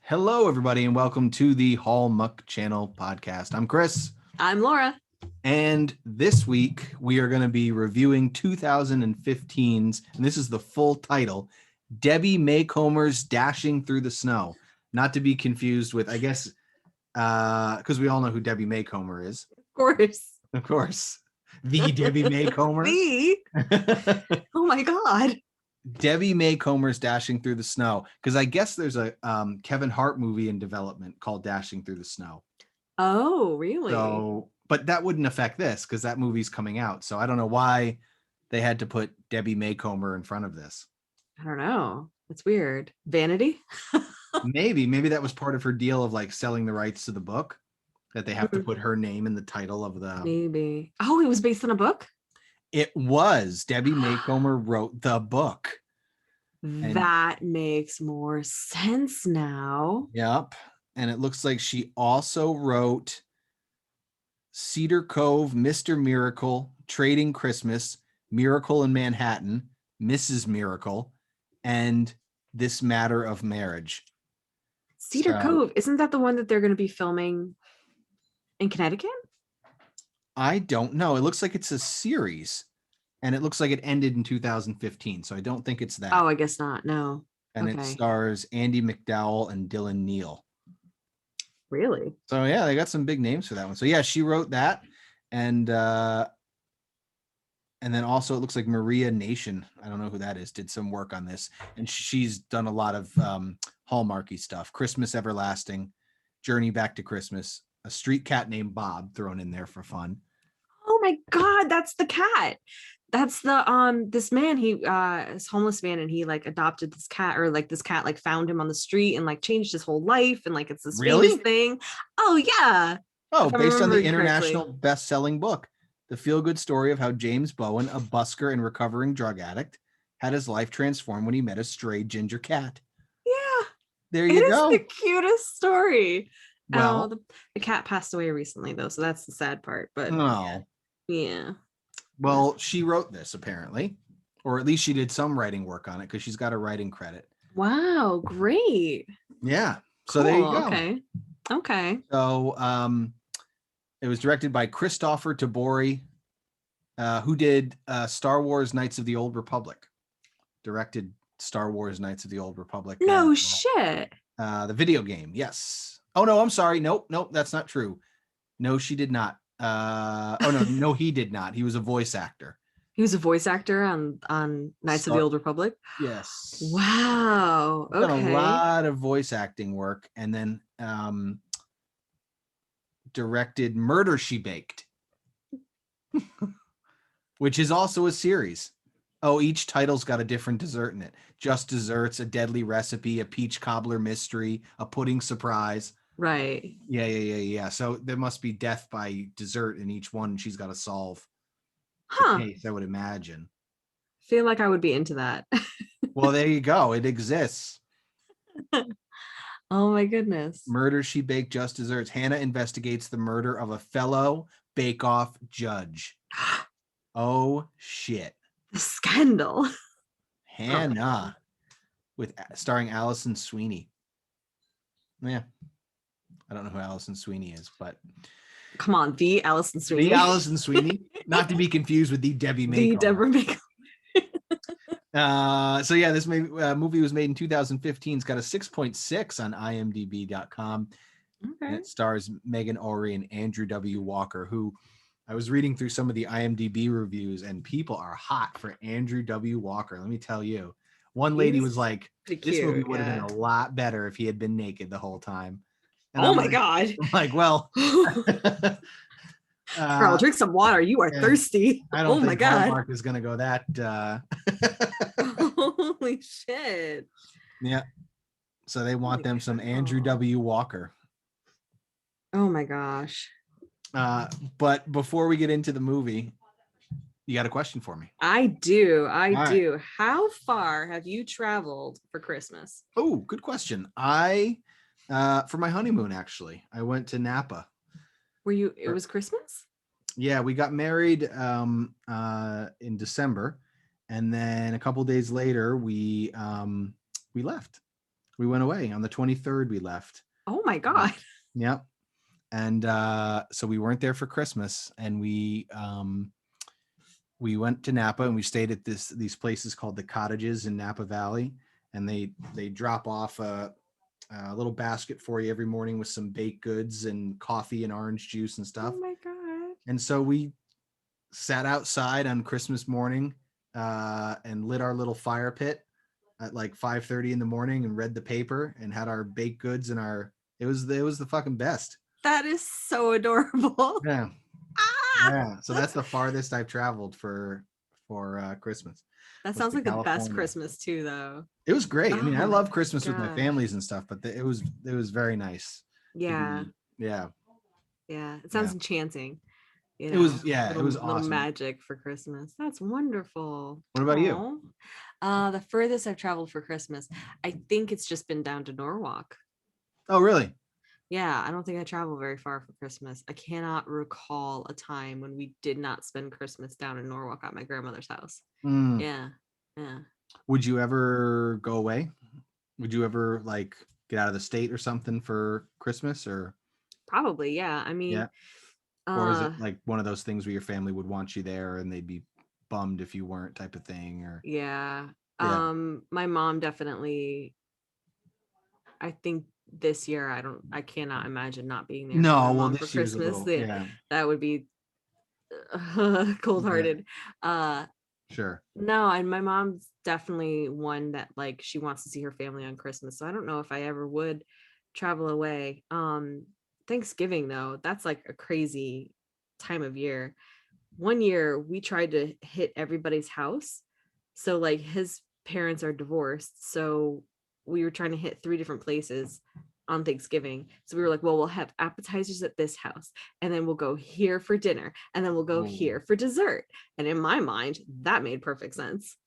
Hello, everybody, and welcome to the Hallmuck Channel podcast. I'm Chris. I'm Laura. And this week, we are going to be reviewing 2015's, and this is the full title, Debbie Maycomer's Dashing Through the Snow. Not to be confused with, I guess, because we all know who Debbie Maycomer is. Of course. The Debbie Maycomer. Oh, my God. Debbie Maycomer's Dashing Through the Snow, because I guess there's a Kevin Hart movie in development called Dashing Through the Snow. Oh, really? So, but that wouldn't affect this because that movie's coming out. So I don't know why they had to put Debbie Maycomer in front of this. I don't know. It's weird. Vanity? Maybe that was part of her deal of like selling the rights to the book, that they have to put her name in the title of the. Maybe. Oh, it was based on a book? It was. Debbie Maycomer wrote the book. That makes more sense now. Yep. And it looks like she also wrote Cedar Cove, Mr. Miracle, Trading Christmas, Miracle in Manhattan, Mrs. Miracle, and This Matter of Marriage. Cedar Cove, isn't that the one that they're going to be filming in Connecticut? I don't know. It looks like it's a series, and it looks like it ended in 2015, so I don't think it's that. Oh, I guess not. No. And It stars Andy McDowell and Dylan Neal. Really? So yeah, they got some big names for that one. So yeah, she wrote that, and then also it looks like Maria Nation, I don't know who that is, did some work on this, and she's done a lot of Hallmarky stuff. Christmas Everlasting, Journey Back to Christmas, A Street Cat Named Bob thrown in there for fun. Oh my God, that's the cat. That's the this man, he this homeless man, and he like adopted this cat, or like this cat like found him on the street and like changed his whole life, and like it's this famous thing. Oh yeah. Oh, based on the international best-selling book, the feel-good story of how James Bowen, a busker and recovering drug addict, had his life transformed when he met a stray ginger cat. Yeah. There you go. It is the cutest story. Well, the cat passed away recently though, so that's the sad part. But yeah. Well, she wrote this apparently, or at least she did some writing work on it because she's got a writing credit. Wow, great. Yeah. So there you go. Okay. So it was directed by Christopher Tabori, who did Star Wars Knights of the Old Republic. Directed Star Wars Knights of the Old Republic. No shit. The video game, yes. Oh no, I'm sorry. Nope, that's not true. No, she did not. No, he did not. He was a voice actor. He was a voice actor on Knights of the Old Republic? Yes. Wow. Okay. Done a lot of voice acting work, and then directed Murder, She Baked, which is also a series. Oh, each title's got a different dessert in it. Just Desserts, A Deadly Recipe, A Peach Cobbler Mystery, A Pudding Surprise. Right. Yeah. So there must be death by dessert in each one she's got to solve. Huh. The case, I would imagine. Feel like I would be into that. Well, there you go. It exists. Oh my goodness. Murder, She Baked, Just Desserts. Hannah investigates the murder of a fellow bake-off judge. Oh shit. The scandal. Hannah, starring Allison Sweeney. Yeah. I don't know who Allison Sweeney is, but come on, the Allison Sweeney. The Allison Sweeney, not to be confused with the Debbie Maycomer. The Deborah Maycomer. So yeah, this movie was made in 2015. It's got a 6.6 on IMDb.com. Okay. And it stars Megan Ory and Andrew W. Walker, who I was reading through some of the IMDb reviews, and people are hot for Andrew W. Walker. Let me tell you. One lady was like, this movie would have been a lot better if he had been naked the whole time. And oh my God. I'm like, well, Girl, drink some water. You are thirsty. I don't think Hallmark is going to go that. Holy shit. Yeah. So they want them some Andrew W. Walker. Oh my gosh. But before we get into the movie, you got a question for me? I do. Right. How far have you traveled for Christmas? Oh, good question. For my honeymoon, actually, I went to Napa. It was Christmas? Yeah, we got married in December, and then a couple days later we left. We went away on the 23rd. We left. Oh my God. Yep. And so we weren't there for Christmas, and we went to Napa, and we stayed at these places called the Cottages in Napa Valley, and they drop off a little basket for you every morning with some baked goods and coffee and orange juice and stuff. Oh my God. And so we sat outside on Christmas morning and lit our little fire pit at like 5:30 in the morning and read the paper and had our baked goods and it was the fucking best. That is so adorable. Yeah. Ah! Yeah. So that's the farthest I've traveled for Christmas. That was sounds to like the best California. Christmas too, though. It was great. I mean, I Oh my love Christmas with my gosh. families and stuff, but it was very nice. Yeah. Yeah. Yeah. It sounds Yeah. enchanting. You It know, was, yeah, it was little awesome. magic for Christmas. That's wonderful. What about you? The furthest I've traveled for Christmas, I think it's just been down to Norwalk. Oh, really? Yeah, I don't think I travel very far for Christmas. I cannot recall a time when we did not spend Christmas down in Norwalk at my grandmother's house. Mm. Yeah. Yeah. Would you ever go away? Would you ever like get out of the state or something for Christmas, or Probably, yeah. I mean, yeah? Or is it like one of those things where your family would want you there and they'd be bummed if you weren't, type of thing? Or yeah. yeah. My mom definitely, I think this year I cannot imagine not being there for my No, well, mom for this year's a Christmas. little, yeah, That would be cold-hearted. sure. No, and my mom's definitely one that like she wants to see her family on Christmas. So I don't know if I ever would travel away. Thanksgiving though, that's like a crazy time of year. One year we tried to hit everybody's house. So like his parents are divorced. So we were trying to hit 3 different places on Thanksgiving. So we were like, well, we'll have appetizers at this house, and then we'll go here for dinner, and then we'll go here for dessert. And in my mind, that made perfect sense.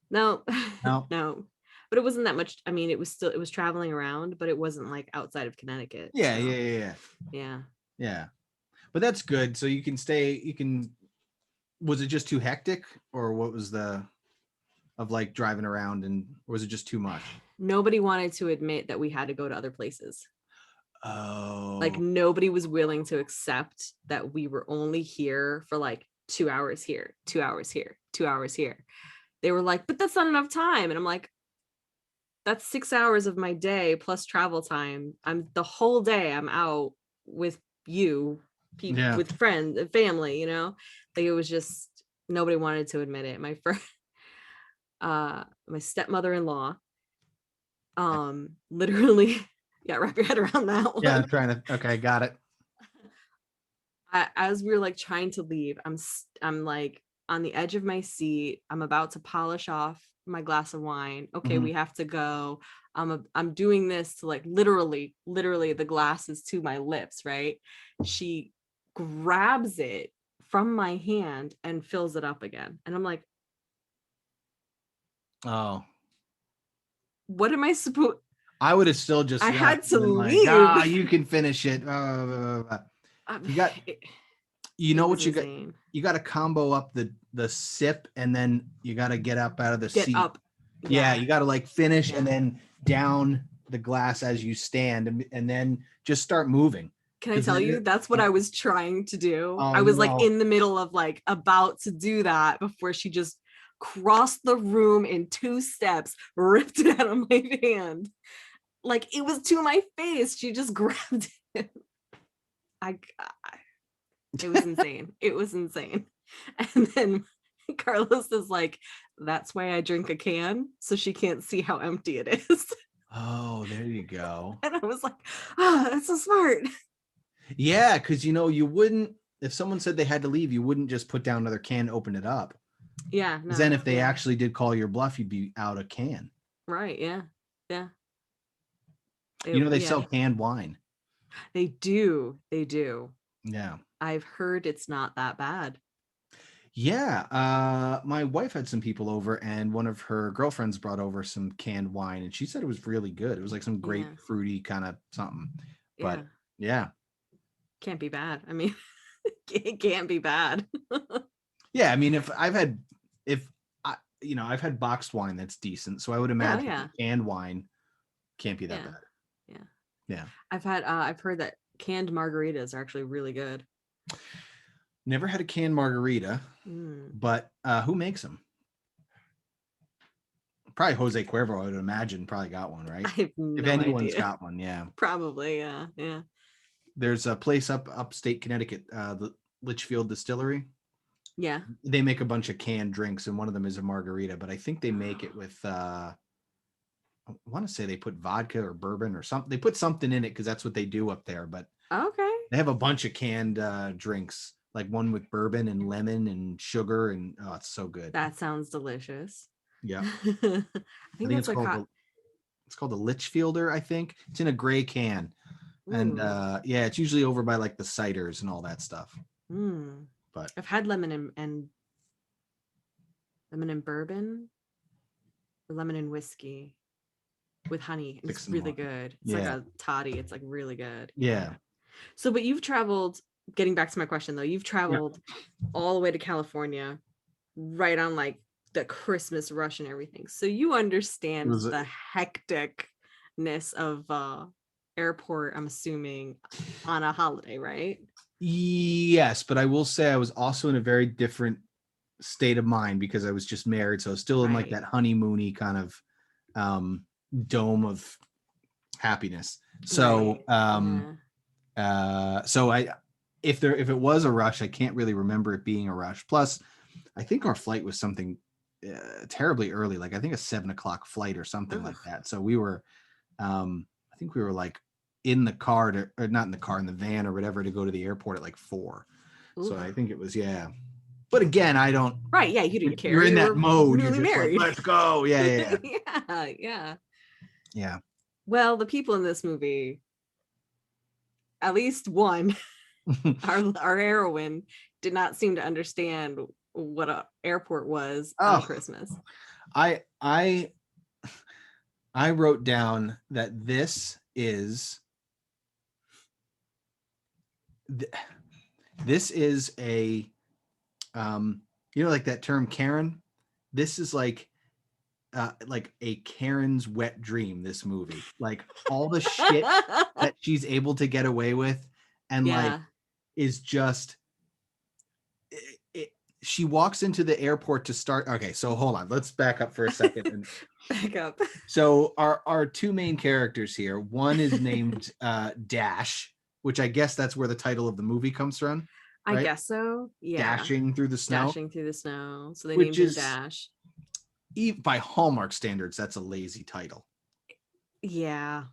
No, No. no. But it wasn't that much. I mean, it was traveling around, but it wasn't like outside of Connecticut. Yeah, so, yeah. Yeah. But that's good. So you can. Was it just too hectic, or what was of like driving around, and or was it just too much? Nobody wanted to admit that we had to go to other places. Oh. Like nobody was willing to accept that we were only here for like 2 hours here, 2 hours here, 2 hours here. They were like, but that's not enough time. And I'm like, that's 6 hours of my day plus travel time. I'm the whole day I'm out with you, people, with friends and family, you know? Like it was just nobody wanted to admit it. My friend, my stepmother-in-law, literally, yeah, wrap your head around that one. Yeah, I'm trying to. Okay, got it. As we were like trying to leave, I'm like on the edge of my seat. I'm about to polish off my glass of wine. Okay, we have to go. I'm doing this to like literally the glass is to my lips, right? She grabs it from my hand and fills it up again. And I'm like, oh, what am I supposed? I would have still just. I had to leave. Like, you can finish it. You got. You know what you got? You got to combo up the sip, and then you got to get up out of the seat. Up. Yeah, you got to like finish and then down the glass as you stand, and then just start moving. Can I tell you, that's what I was trying to do. Oh, I was like in the middle of like about to do that before she just crossed the room in 2 steps, ripped it out of my hand. Like it was to my face. She just grabbed it. It was insane. It was insane. And then Carlos is like, that's why I drink a can, so she can't see how empty it is. Oh, there you go. And I was like, oh, that's so smart. Yeah, because you wouldn't, if someone said they had to leave, you wouldn't just put down another can, open it up. Yeah. No, then if they actually did call your bluff, you'd be out a can. Right. Yeah. Yeah. They sell canned wine. They do. They do. Yeah. I've heard it's not that bad. Yeah. My wife had some people over, and one of her girlfriends brought over some canned wine, and she said it was really good. It was like some grape fruity kind of something. But yeah. Can't be bad. I mean, it can't be bad. Yeah. I mean, I've had boxed wine that's decent. So I would imagine canned wine Can't be that Yeah. bad. Yeah. Yeah. I've heard that canned margaritas are actually really good. Never had a canned margarita, Mm. but who makes them? Probably Jose Cuervo, I would imagine, probably got one, I right? have If no anyone's idea. got one, yeah. Probably, yeah. Yeah. There's a place upstate Connecticut, the Litchfield Distillery. Yeah. They make a bunch of canned drinks, and one of them is a margarita, but I think they make it with I want to say they put vodka or bourbon or something. They put something in it because that's what they do up there. But Okay. they have a bunch of canned drinks, like one with bourbon and lemon and sugar, and oh, it's so good. That sounds delicious. Yeah, I I think think that's what caught. it's called the Litchfielder. I think it's in a gray can, and Mm, yeah, it's usually over by like the ciders and all that stuff. mm. But I've had lemon and bourbon or lemon and whiskey with honey. And six it's and really one. good. It's like Yeah, a toddy. It's like really good. yeah, So, but you've traveled, getting back to my question though, you've yeah. traveled all the way to California, right on like the Christmas rush and everything. So you It understand was the hecticness of airport, I'm assuming, on a holiday, right? yes, but I will say I was also in a very different state of mind because I was just married, so I was still in like Right. that honeymoony kind of dome of happiness. So Right. Yeah. so I if it was a rush, I can't really remember it being a rush. Plus, I think our flight was something terribly early, like I think a 7 o'clock flight or something Ugh. like that. So we were I think we were like in the car or not in the car, in the van or whatever to go to the airport at like 4. So I Oof. think it was, yeah. But again, I don't, Right. Yeah. You didn't care. you're in You that were mode. You're newly just like, married. let's go. Yeah, yeah, yeah. Yeah. Yeah. Yeah. Well, the people in this movie, at least one, our heroine, did not seem to understand what a airport was on Oh, Christmas. I I I wrote down that this is a like that term Karen. This is like a Karen's wet dream, this movie. Like all the shit that she's able to get away with and like Yeah. is just she walks into the airport to start. Okay, so hold on, let's back up for a second. And Back up. so our two main characters here, one is named Dash, which I guess that's where the title of the movie comes from, I right? guess so. Yeah. Dashing through the snow, Dashing through the snow. So they which named him is Dash. by Hallmark standards, that's a lazy title, Yeah.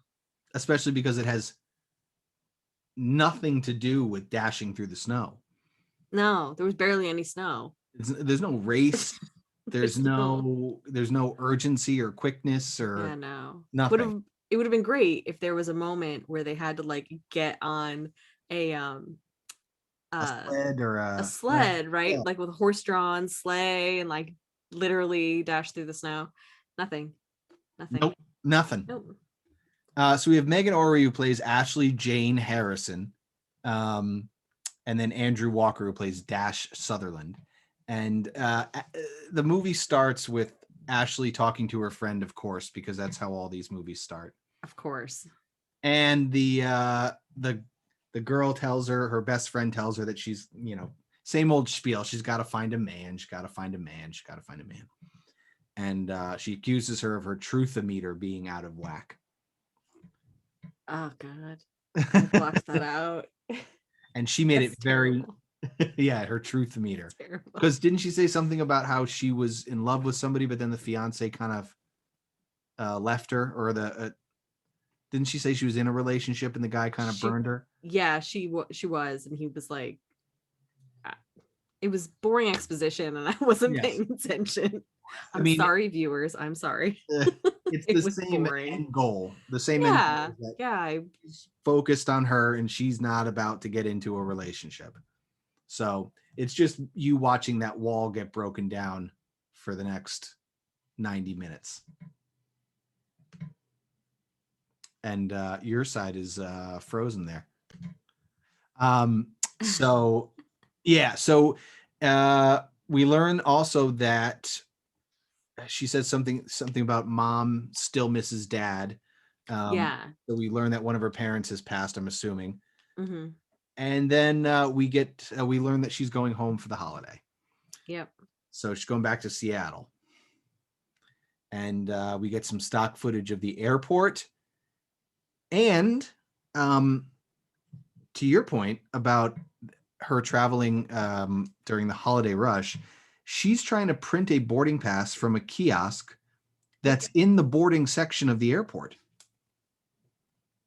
especially because it has nothing to do with dashing through the snow. No, there was barely any snow. There's no race. There's no. no urgency or quickness Yeah, or no. nothing. It would have been great if there was a moment where they had to like get on a A uh sled or a yeah, sled, right? yeah. Like with a horse-drawn sleigh and like literally dash through the snow. Nothing. Nothing. Nope, nothing. Nope. So we have Megan Ory, who plays Ashley Jane Harrison, and then Andrew Walker, who plays Dash Sutherland. And the movie starts with Ashley talking to her friend, of course, because that's how all these movies start. Of course. And the girl tells her best friend tells her that she's, same old spiel. She's got to find a man. She's got to find a man. She's got to find a man. And she accuses her of her truth-o-meter being out of whack. Oh God. I blocked that out. And she made That's it very terrible. yeah, her truth meter. Terrible. Because didn't she say something about how she was in love with somebody, but then the fiance kind of left her, or didn't she say she was in a relationship and the guy kind of burned her? Yeah, she was, and he was like, it was boring exposition, and I wasn't Yes. paying attention. I'm I mean, sorry, viewers. I'm sorry. it's It the was same boring. end goal. The same end Yeah, goal that yeah. he's focused on her, and she's not about to get into a relationship. So it's just you watching that wall get broken down for the next 90 minutes. And your side is frozen there. So yeah, so we learn also that she said something about mom still misses dad. Yeah. So we learn that one of her parents has passed, I'm assuming. Hmm. And then we learn that she's going home for the holiday. Yep. So she's going back to Seattle. And we get some stock footage of the airport. And to your point about her traveling during the holiday rush, she's trying to print a boarding pass from a kiosk that's in the boarding section of the airport.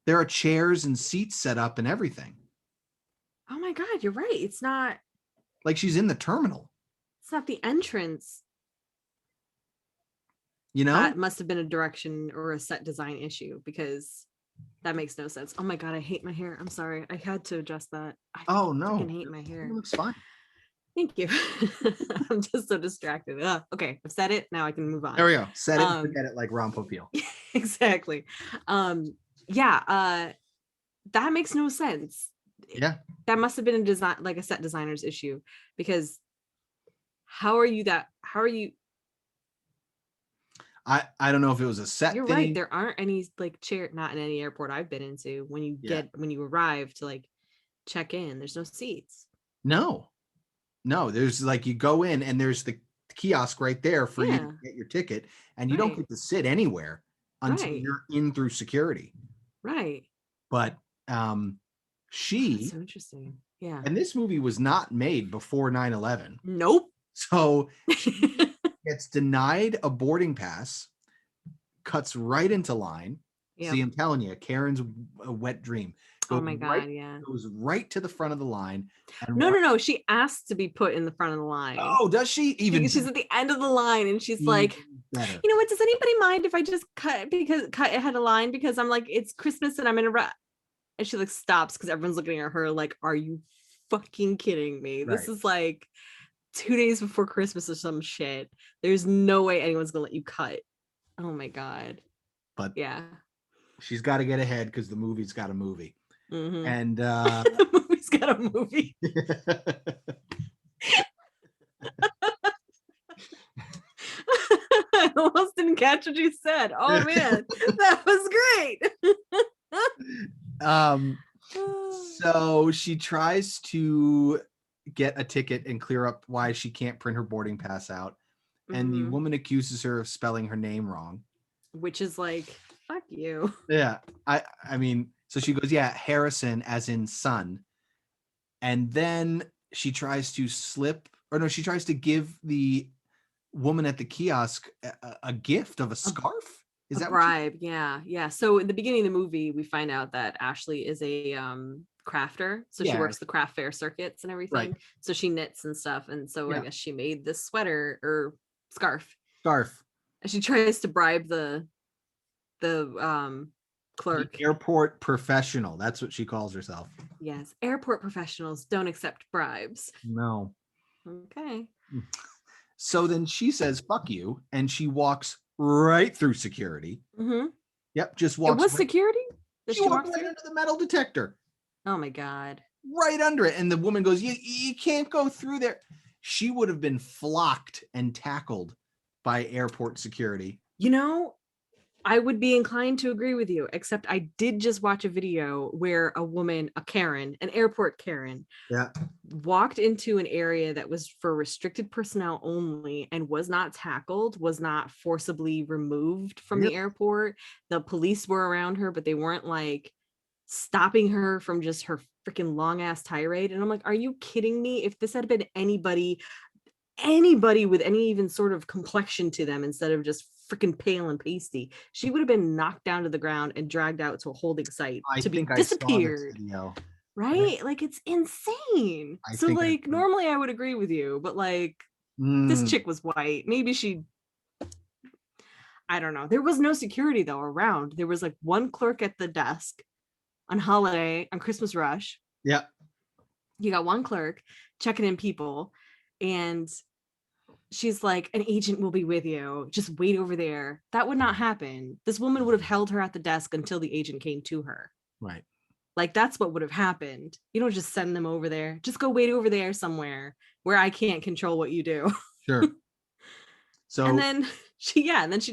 There are chairs and seats set up and everything. Oh my God, you're right. It's not Like she's in the terminal. the entrance. You know? That must have been a direction or a set design issue, because that makes no sense. Oh my God, I hate my hair. I'm sorry. I had to adjust that. I Oh no. freaking hate my hair. It looks fine. Thank you. I'm just so distracted. Okay, I've said it. Now I can move on. There we go. Set it and forget it, like Ron Popeil. Exactly. Yeah, that makes no sense. Yeah. That must have been a design, like a set designer's issue, because how are you? I don't know if it was a set You're thing. right. There aren't any like chair, not in any airport I've been into. When you arrive to like check in, there's no seats. No, there's like, you go in and there's the kiosk right there for you to get your ticket, and you don't get to sit anywhere until you're in through security. Right. But That's she, so interesting. Yeah. and this movie was not made before 9/11. Nope. So she gets denied a boarding pass, cuts right into line. Yep. See, I'm telling you, Karen's a wet dream. Oh my God, yeah. Goes right to the front of the line. And no. She asked to be put in the front of the line. Oh, does she? Even she's at the end of the line, and she's like, better. You know what? Does anybody mind if I just cut ahead of line, because I'm like, it's Christmas and I'm in a rush. And she like stops because everyone's looking at her like, are you fucking kidding me? Right. This is like 2 days before Christmas or some shit. There's no way anyone's gonna let you cut. Oh my God. But yeah, she's got to get ahead because the movie's got a movie. Mm-hmm. And the movie's got a movie. I almost didn't catch what you said. Oh man, that was great. So she tries to get a ticket and clear up why she can't print her boarding pass out. And the woman accuses her of spelling her name wrong. Which is like, fuck you. Yeah. I mean, so she goes, yeah, Harrison as in son. And then she tries to she tries to give the woman at the kiosk a gift of a scarf. Is that a bribe? Yeah. So in the beginning of the movie, we find out that Ashley is a crafter. So she works the craft fair circuits and everything. Right. So she knits and stuff. And so I guess she made this sweater or scarf. And she tries to bribe the clerk. The airport professional. That's what she calls herself. Yes. Airport professionals don't accept bribes. No. Okay. So then she says, fuck you. And she walks right through security. Mm-hmm. Yep. Just walks. It was security? She walked right under the metal detector. Oh my God. Right under it. And the woman goes, you can't go through there. She would have been flocked and tackled by airport security. You know, I would be inclined to agree with you, except I did just watch a video where a woman, a Karen, an airport Karen, walked into an area that was for restricted personnel only and was not tackled, was not forcibly removed from the airport. The police were around her, but they weren't like stopping her from just her freaking long ass tirade. And I'm like, are you kidding me? If this had been anybody with any even sort of complexion to them, instead of just freaking pale and pasty, she would have been knocked down to the ground and dragged out to a holding site to be disappeared. Right? Like, it's insane. So like, normally I would agree with you, but like, this chick was white. Maybe I don't know. There was no security though around. There was like one clerk at the desk on holiday, on Christmas rush. Yeah. You got one clerk checking in people, and she's like, an agent will be with you. Just wait over there. That would not happen. This woman would have held her at the desk until the agent came to her. Right. Like, that's what would have happened. You don't just send them over there. Just go wait over there somewhere where I can't control what you do. Sure. So, and then she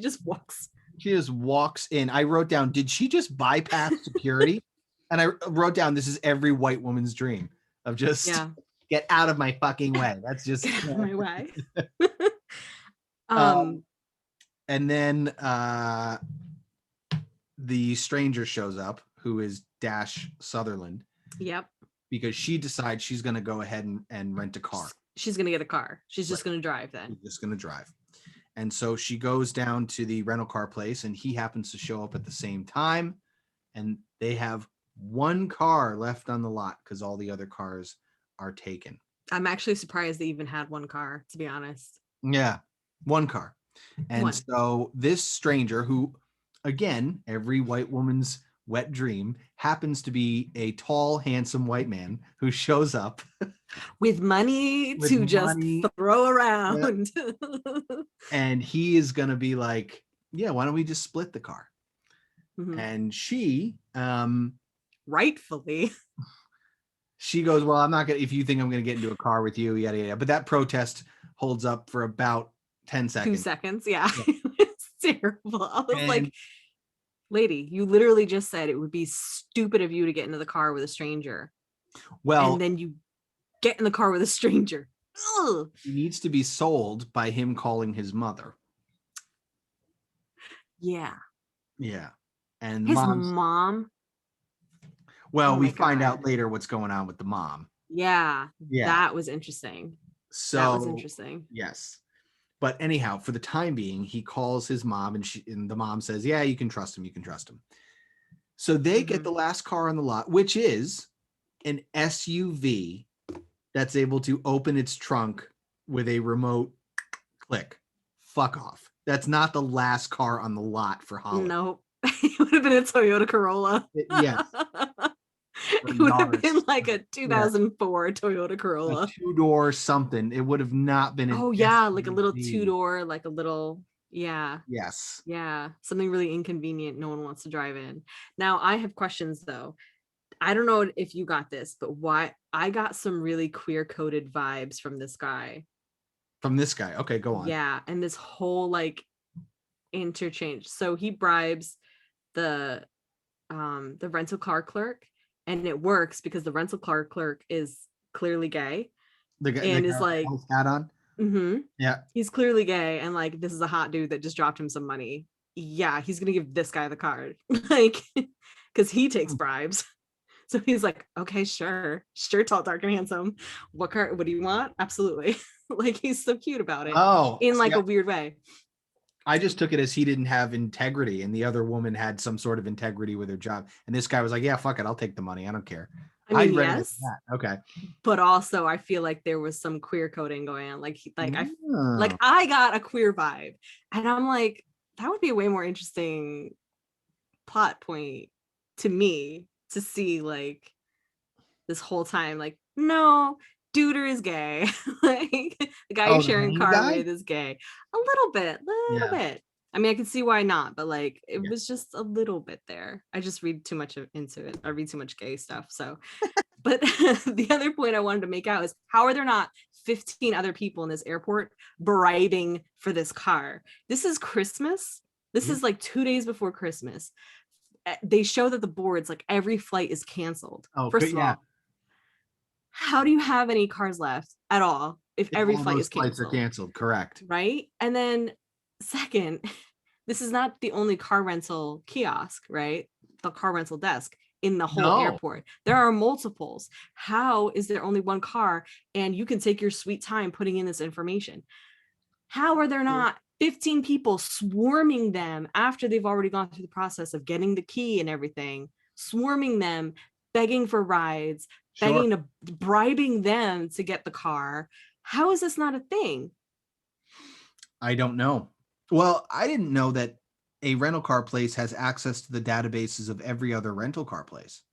just walks She just walks in. I wrote down, did she just bypass security? And I wrote down, this is every white woman's dream of just Yeah. get out of my fucking way. That's just Get out of my way. um, and then the stranger shows up, who is Dash Sutherland, Yep. because she decides she's going to go ahead and rent a car. She's gonna get a car. She's just Right. gonna drive then. She's just going to drive. And so she goes down to the rental car place, and he happens to show up at the same time. And they have one car left on the lot because all the other cars are taken. I'm actually surprised they even had one car, to be honest. Yeah, one car. And One. so this stranger, who, again, every white woman's wet dream, happens to be a tall, handsome white man who shows up With money with to just money. throw around. And he is going to be like, yeah, why don't we just split the car? Mhm. And she Rightfully. she goes, well, I'm not gonna, if you think I'm gonna get into a car with you, yada yada. But that protest holds up for about 10 seconds. 2 seconds. Yeah. It's terrible. I was And- like, lady, you literally just said it would be stupid of you to get into the car with a stranger. Well, And then you get in the car with a stranger. Ugh. he needs to be sold by him calling his mother. Yeah. Yeah. And His mom's, mom. well, Oh we my find out God. later what's going on with the mom. Yeah. Yeah. That was interesting. So That was interesting. yes. But anyhow, for the time being, he calls his mom, and the mom says, yeah, you can trust him. You can trust him. So they get Mhm. the last car on the lot, which is an SUV that's able to open its trunk with a remote click. Fuck off. That's not the last car on the lot for Holly. Nope. It would have been a Toyota Corolla. Yes. It would have Yaris. been like a 2004 Toyota A Corolla. two-door something. It would have not been an Oh yeah, like a little SUV. two-door, like a little, yeah. Yes. Yeah, something really inconvenient no one wants to drive in. Now, I have questions though. I don't know if you got this, but why I got some really queer-coded vibes from this guy. From this guy. Okay, go on. Yeah, and this whole like interchange. So he bribes the rental car clerk, and it works because the rental car clerk is clearly gay The guy, and the is guy like, with his hat on. Yeah. he's clearly gay, and like, this is a hot dude that just dropped him some money. Yeah, he's gonna give this guy the card, like, because he takes bribes. So he's like, okay, sure, tall, dark, and handsome. What car? What do you want? Absolutely. Like, he's so cute about it Oh, in like see, a weird way. I just took it as he didn't have integrity, and the other woman had some sort of integrity with her job. And this guy was like, "Yeah, fuck it, I'll take the money. I don't care." I mean, read it as yes, that. Okay. but also I feel like there was some queer coding going on. Like Oh. I got a queer vibe, and I'm like, that would be a way more interesting plot point to me to see, like, this whole time, like, no, duder is gay. Like, the guy you're the sharing main car guy? with is gay. A little Yeah. bit. I mean, I can see why not, but like, it Yeah. was just a little bit there. I just read too much into it. I read too much gay stuff. So, but the other point I wanted to make out is, how are there not 15 other people in this airport bribing for this car? This is Christmas. This Yeah. is like 2 days before Christmas. They show that the boards, like, every flight is canceled. Oh, First good, of yeah. all, how do you have any cars left at all if every all flight those is flights are canceled? canceled, correct? Right? And then second, this is not the only car rental kiosk, right? The car rental desk in the whole No. airport. There are multiples. How is there only one car and you can take your sweet time putting in this information? How are there not 15 people swarming them after they've already gone through the process of getting the key and everything, swarming them, begging for rides, Sure. bribing them to get the car? How is this not a thing? I don't know. Well, I didn't know that a rental car place has access to the databases of every other rental car place.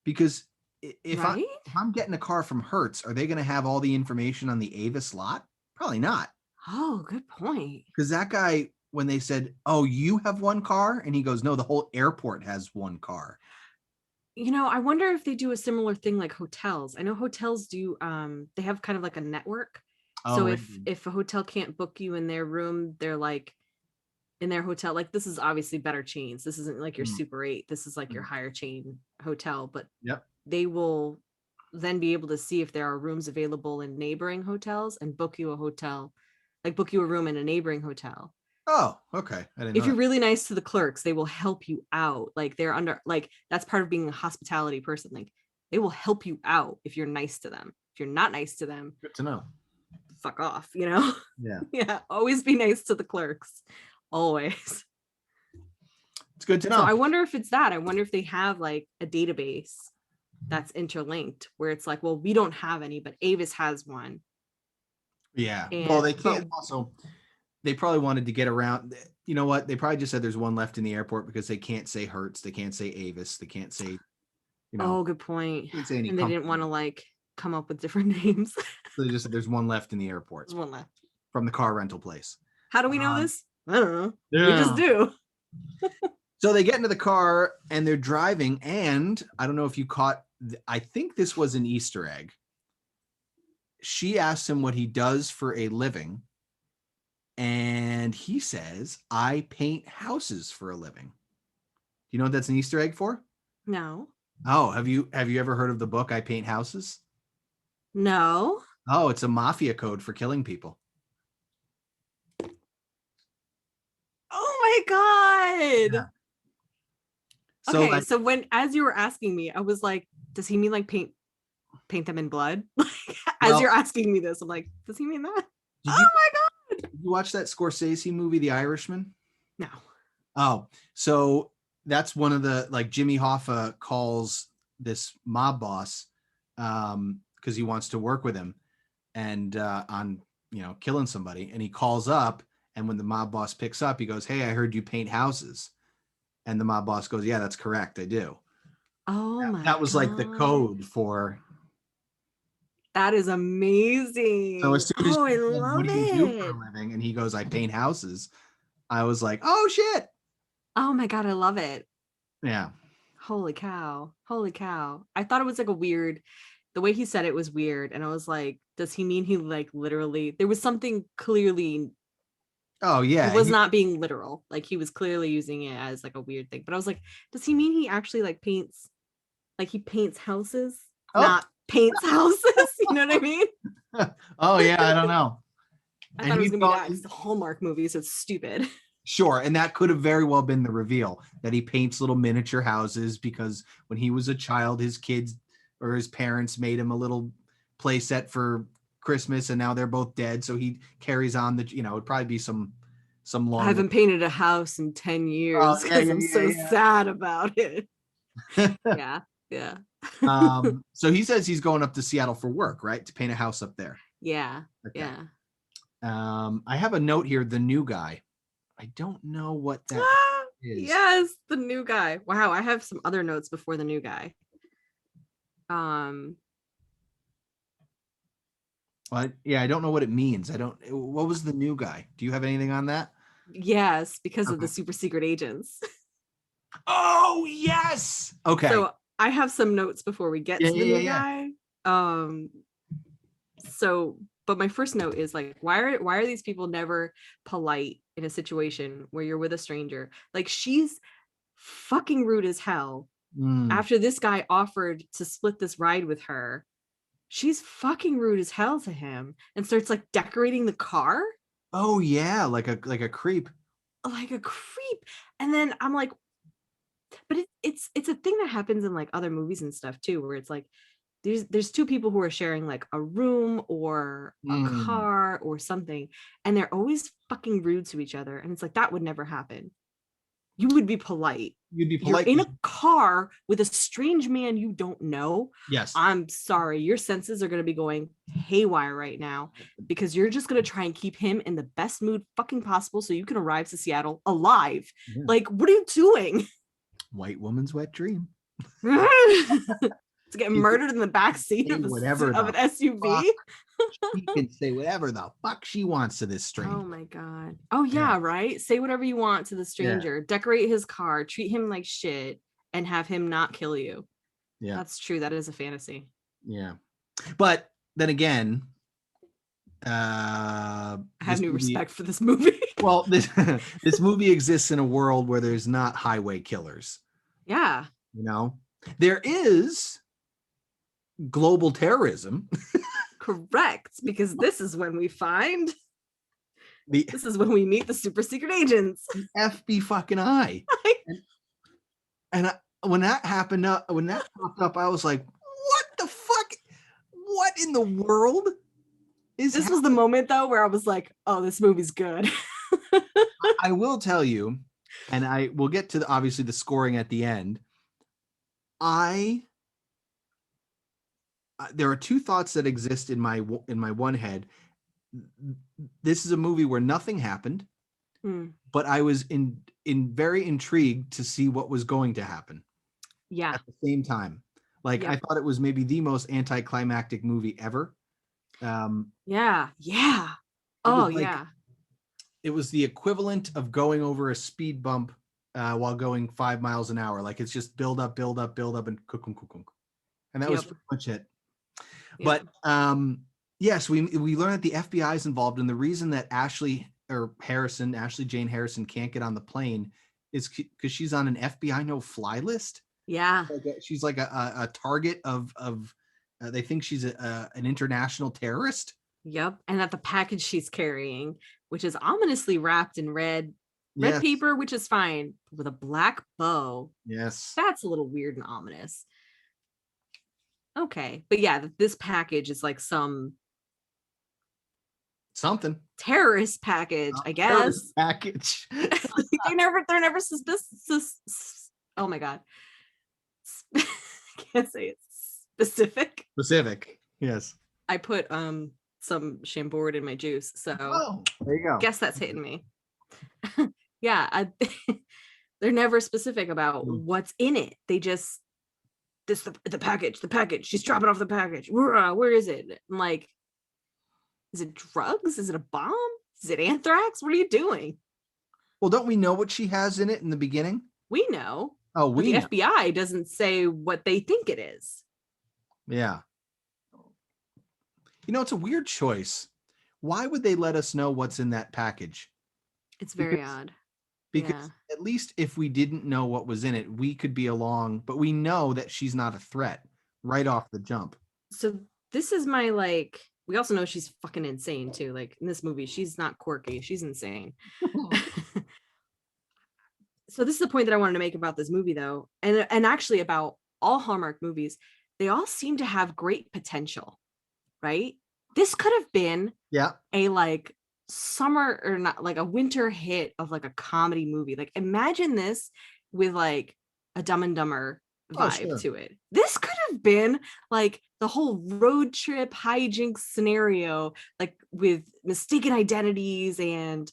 Because if Right? I'm getting a car from Hertz, are they going to have all the information on the Avis lot? Probably not. Oh, good point. Because that guy, when they said, "Oh, you have one car," and he goes, "No, the whole airport has one car." You know, I wonder if they do a similar thing like hotels. I know hotels do, they have kind of like a network. So Oh, if a hotel can't book you in their room, they're like, in their hotel. Like this is obviously better chains. This isn't like your Mm. Super 8. This is like your higher chain hotel, but Yep. they will then be able to see if there are rooms available in neighboring hotels and book you a hotel, like book you a room in a neighboring hotel. Oh, okay. I didn't If know you're that. really nice to the clerks, they will help you out. Like they're under, like that's part of being a hospitality person. Like they will help you out if you're nice to them. If you're not nice to them, Good to know. fuck off, you know? Yeah. Yeah, always be nice to the clerks. Always. It's good to So know. I wonder if it's that. I wonder if they have like a database that's interlinked where it's like, well, we don't have any, but Avis has one. Yeah. Well, And they but can't also, they probably wanted to get around. You know what? They probably just said there's one left in the airport because they can't say Hertz. They can't say Avis. They can't say, oh, good point. can't say any And they didn't company. want to like come up with different names. So they just said there's one left in the airport There's one left. from the car rental place. How do we know this? I don't know. Yeah. We just do. So they get into the car and they're driving. And I don't know if you caught, I think this was an Easter egg. She asks him what he does for a living. And he says, I paint houses for a living. You know what that's an Easter egg for? No. Oh, have you ever heard of the book I Paint Houses? No. Oh, it's a mafia code for killing people. Oh my God. Yeah. So Okay, like, so when as you were asking me, I was like, does he mean like paint them in blood? Like as well, you're asking me this, I'm like, does he mean that? did Oh you my God. did you watch that Scorsese movie, The Irishman? No. Oh, so that's one of the, like, Jimmy Hoffa calls this mob boss because he wants to work with him and on killing somebody, and he calls up, and when the mob boss picks up, he goes, hey, I heard you paint houses. And the mob boss goes, yeah, that's correct, I do. Oh my That was like the God. code for. That is So as amazing. soon as Oh, she I said, what love do you do for it. a living? And he goes, I paint houses. I was like, oh shit. Oh my God, I love it. Yeah. Holy cow. Holy cow. I thought it was like a weird, the way he said it was weird. And I was like, does he mean he like literally, there was something clearly, Oh he yeah. was not being literal. Like he was clearly using it as like a weird thing. But I was like, does he mean he actually like paints, like he paints houses, Oh. not paints houses? You know what I mean? Oh yeah, I don't know. I And thought it was he's gonna be that going, because the Hallmark movie, so it's stupid. sure, and that could have very well been the reveal, that he paints little miniature houses because when he was a child, his kids or his parents made him a little play set for Christmas, and now they're both dead. So he carries on it'd probably be some I long. haven't painted a house in 10 Oh years yeah, because yeah, I'm so yeah, sad about it. yeah. Yeah, yeah. So he says he's going up to Seattle for work, right? To paint a house up there. Yeah, Okay. yeah. I have a note here, the new guy. I don't know what that is. Yes, the new guy. Wow, I have some other notes before the new guy. Yeah, I don't know what it means. What was the new guy? Do you have anything on that? Yes, because of the Okay. super secret agents. Oh, yes. Okay. So I have some notes before we get Yeah, to the yeah, new yeah, guy. So but my first note is like, why are these people never polite in a situation where you're with a stranger? Like she's fucking rude as hell. Mm. After this guy offered to split this ride with her, she's fucking rude as hell to him and starts like decorating the car Oh yeah, like a creep. like a creep. And then I'm like, but it's a thing that happens in like other movies and stuff too, where it's like there's two people who are sharing like a room or a Mm. car or something, and they're always fucking rude to each other. And it's like that would never happen. You would be polite. You'd be You're polite. in a car with a strange man you don't know. Yes. I'm sorry, your senses are going to be going haywire right now because you're just going to try and keep him in the best mood fucking possible so you can arrive to Seattle alive. Yeah. Like, what are you doing? White woman's wet dream. To get murdered in the back seat of, Whatever of an the SUV? She can say whatever the fuck she wants to this Oh stranger. my God. Oh yeah, right? Say whatever you want to the stranger. Decorate his car, treat him like shit, and have him not kill you. Yeah. That's true. That is a fantasy. Yeah. But then again, I have this new movie, respect for this movie. well, this movie exists in a world where there's not highway killers. Yeah, You know, there is global terrorism. correct. Because this is when we find, The this is when we meet the super secret agents. FB fucking I. And when that happened, when that popped up, I was like, "What the fuck? What in the world is?" This was the moment though where I was like, "Oh, this movie's good." I will tell you, and I will get to obviously the scoring at the end. I There are two thoughts that exist in my one head. This is a movie where nothing happened, but I was in very intrigued to see what was going to happen Yeah. at the same time. Like, I Yep. thought it was maybe the most anticlimactic movie ever. Yeah. Yeah. It was Oh like yeah. it was the equivalent of going over a speed bump while going 5 miles an hour. Like, it's just build up, build up, build up, and kukunk, kukunk. And that was Yep. pretty much it. Yep. But yes, we learned that the FBI is involved, and the reason that Ashley Jane Harrison can't get on the plane is because she's on an FBI no-fly list. Yeah. She's like a target of they think she's an international terrorist. Yep. And that the package she's carrying, which is ominously wrapped in red Yes. paper, which is fine, with a black bow. Yes. That's a little weird and ominous. Okay. But yeah, this package is like some Something. terrorist package, I Terrorist guess. package. they're never suspicious. Oh my god. I can't say it's specific. Specific. Yes. I put some Chambord in my juice, so there you go. Guess that's hitting me. Yeah, they're never specific about what's in it. They just the package. She's dropping off the package. Where is it? I'm like, is it drugs? Is it a bomb? Is it anthrax? What are you doing? Well, don't we know what she has in it in the beginning? We know. Oh, but the know. FBI doesn't say what they think it is. Yeah. You know, it's a weird choice. Why would they let us know what's in that package? It's very odd. Because at least if we didn't know what was in it, we could be along, but we know that she's not a threat right off the jump. So this is my, like, we also know she's fucking insane too. Like, in this movie, she's not quirky, she's insane. So this is the point that I wanted to make about this movie though, and actually about all Hallmark movies. They all seem to have great potential, right? This could have been a like summer or not like a winter hit of like a comedy movie. Like, imagine this with like a Dumb and Dumber vibe to it. This could have been like the whole road trip hijinks scenario, like with mistaken identities and,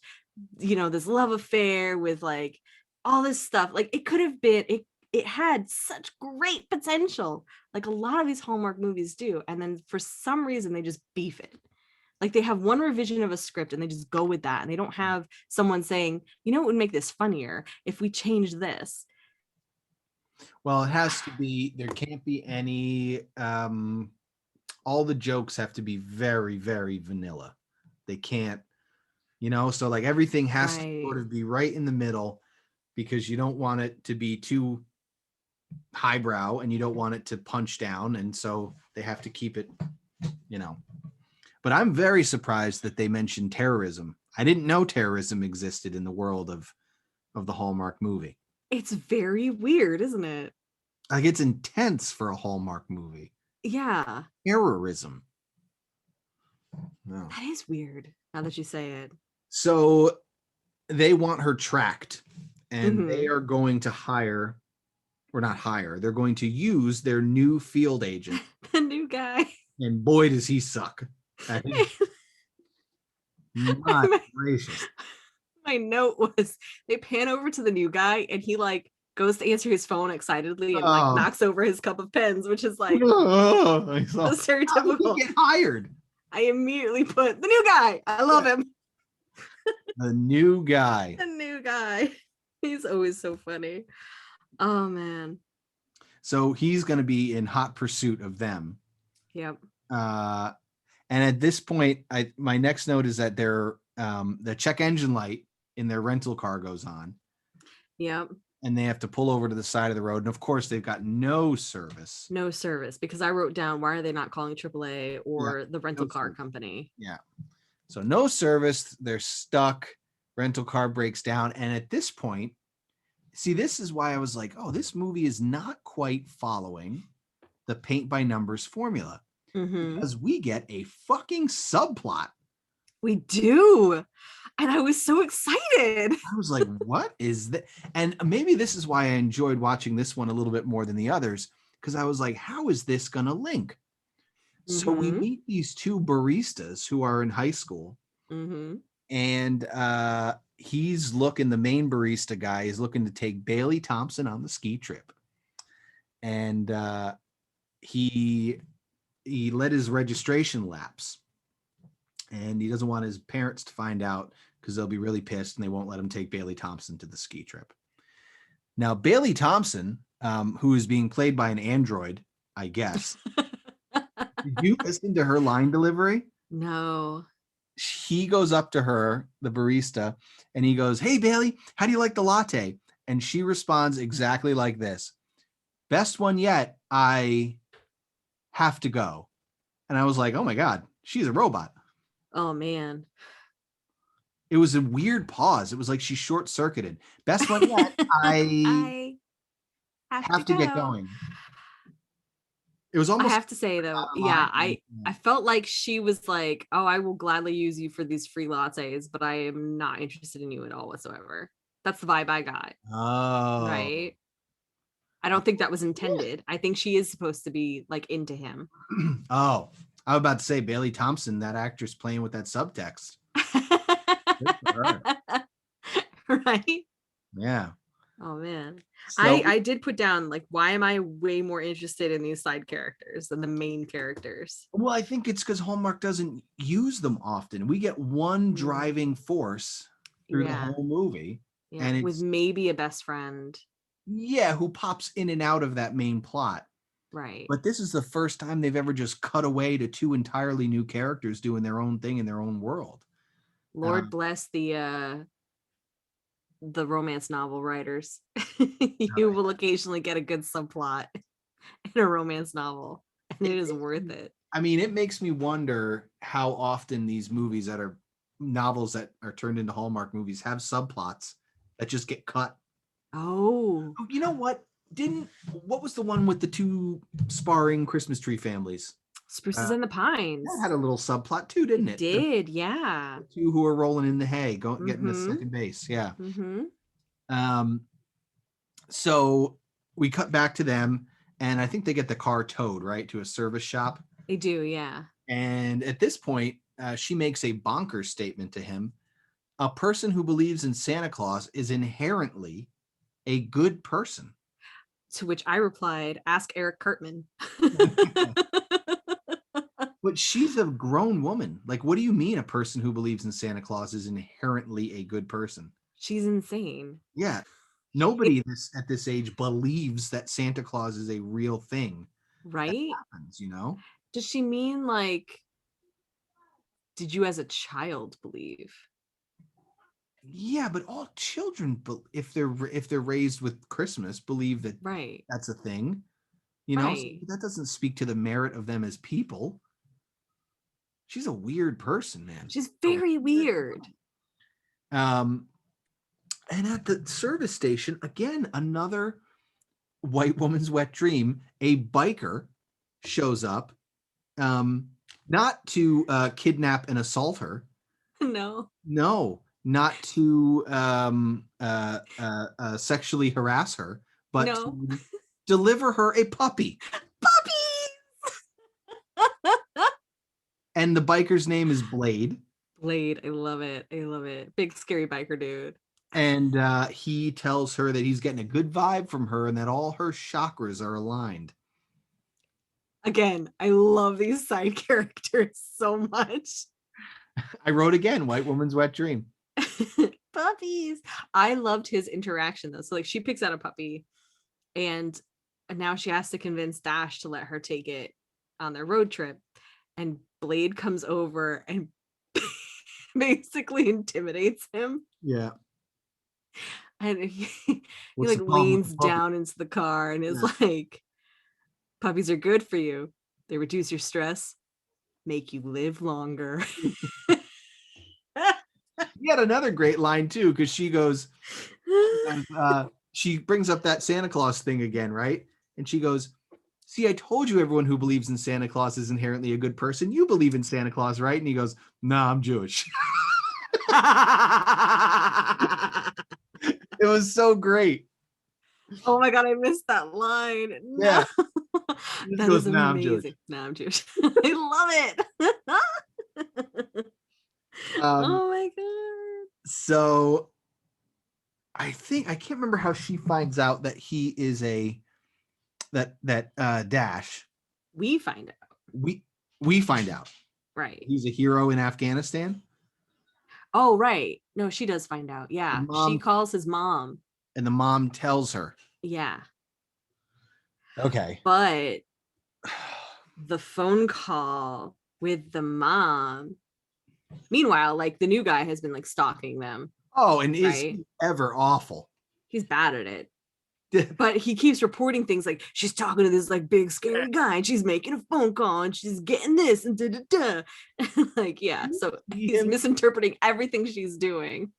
you know, this love affair with like all this stuff. Like, it could have been, it had such great potential, like a lot of these Hallmark movies do, and then for some reason they just beef it. Like, they have one revision of a script and they just go with that, and they don't have someone saying, you know, it would make this funnier if we change this. Well, it has to be, there can't be any all the jokes have to be very, very vanilla. They can't, you know, so like everything has to sort of be right in the middle, because you don't want it to be too highbrow and you don't want it to punch down, and so they have to keep it, you know. But I'm very surprised that they mentioned terrorism. I didn't know terrorism existed in the world of the Hallmark movie. It's very weird, isn't it? Like, it's intense for a Hallmark movie. Yeah. Terrorism. No. That is weird now that you say it. So they want her tracked, and they are going to hire, or not hire, they're going to use their new field agent. The new guy. And boy, does he suck. My gracious. My note was, they pan over to the new guy and he like goes to answer his phone excitedly and like knocks over his cup of pens, which is like the stereotypical. How did he get hired? I immediately put the new guy. I love him. The new guy. The new guy. He's always so funny. Oh man. So he's going to be in hot pursuit of them. Yep. And at this point, my next note is that the check engine light in their rental car goes on. Yep. And they have to pull over to the side of the road. And of course, they've got no service. No service, because I wrote down, why are they not calling AAA or the rental car service. company? Yeah. So no service. They're stuck. Rental car breaks down. And at this point, see, this is why I was like, oh, this movie is not quite following the paint by numbers formula. Because we get a fucking subplot. We do. And I was so excited. I was like, what is that? And maybe this is why I enjoyed watching this one a little bit more than the others, because I was like, how is this going to link? So we meet these two baristas who are in high school. And the main barista guy is looking to take Bailey Thompson on the ski trip. And he let his registration lapse. And he doesn't want his parents to find out, because they'll be really pissed and they won't let him take Bailey Thompson to the ski trip. Now, Bailey Thompson, who is being played by an android, I guess. Did you listen to her line delivery? No. He goes up to her, the barista, and he goes, "Hey, Bailey, how do you like the latte?" And she responds exactly like this: "Best one yet. I have to go." And I was like, oh my God, she's a robot. Oh, man. It was a weird pause. It was like she short-circuited. Best one yet. I have to get going. It was almost. I have to say though, yeah, I felt like she was like, "Oh, I will gladly use you for these free lattes, but I am not interested in you at all whatsoever." That's the vibe I got. Oh. Right. I don't think that was intended. I think she is supposed to be like into him. Oh, I was about to say Bailey Thompson, that actress playing with that subtext. Right? Yeah. Oh man. So, I did put down, like, why am I way more interested in these side characters than the main characters? well, I think it's because Hallmark doesn't use them often. We get one driving force through the whole movie. Yeah, and with maybe a best friend. Yeah, who pops in and out of that main plot. Right. But this is the first time they've ever just cut away to two entirely new characters doing their own thing in their own world. Lord bless the romance novel writers. You will occasionally get a good subplot in a romance novel, and it is worth it. I mean, it makes me wonder how often these movies that are novels that are turned into Hallmark movies have subplots that just get cut. Oh, you know what? What was the one with the two sparring Christmas tree families? Spruces and the Pines. That had a little subplot too, didn't it? Did, yeah. The two who are rolling in the hay, getting to second base. Yeah. So we cut back to them, and I think they get the car towed, right, to a service shop. They do, yeah. And at this point, she makes a bonkers statement to him. A person who believes in Santa Claus is inherently a good person. To which I replied, ask Eric Cartman. But she's a grown woman. Like, what do you mean a person who believes in Santa Claus is inherently a good person? She's insane. Yeah. Nobody at this age believes that Santa Claus is a real thing. Right? Happens, you know? Does she mean, like, did you as a child believe? Yeah, but all children, if they're raised with Christmas, believe that that's a thing. You know, so that doesn't speak to the merit of them as people. She's a weird person, man. She's very weird. And at the service station, again, another white woman's wet dream. A biker shows up, not to kidnap and assault her. No, not to sexually harass her, but to deliver her a puppy. Puppies! And the biker's name is Blade. Blade, I love it. Big scary biker dude. And he tells her that he's getting a good vibe from her and that all her chakras are aligned. Again, I love these side characters so much. I wrote again, white woman's wet dream. Puppies. I loved his interaction though. So like she picks out a puppy and now she has to convince Dash to let her take it on their road trip. And Blade comes over and basically intimidates him. Yeah. And he What's like the problem with the leans puppy? down into the car and is Yeah. like, puppies are good for you. They reduce your stress, make you live longer. He had another great line too, because she brings up that Santa Claus thing again, right? And she goes, "See, I told you everyone who believes in Santa Claus is inherently a good person. You believe in Santa Claus, right?" And he goes, "Nah, I'm Jewish." It was so great. Oh my god, I missed that line. No. Yeah. He just That goes, is "Nah, I'm Jewish." amazing. No, I'm Jewish. I love it. Um, Oh my god. so I think I can't remember how she finds out that he is that Dash. We find out. We find out Right. he's a hero in Afghanistan. Oh, right. No, she does find out. Yeah. She Mom calls his mom. and the mom tells her. Yeah. Okay. But the phone call with the mom, meanwhile, like the new guy has been like stalking them. Oh, and is Right. he ever awful? He's bad at it. But he keeps reporting things like she's talking to this like big scary guy and she's making a phone call and she's getting this and da da da. Like, yeah. So he's misinterpreting everything she's doing.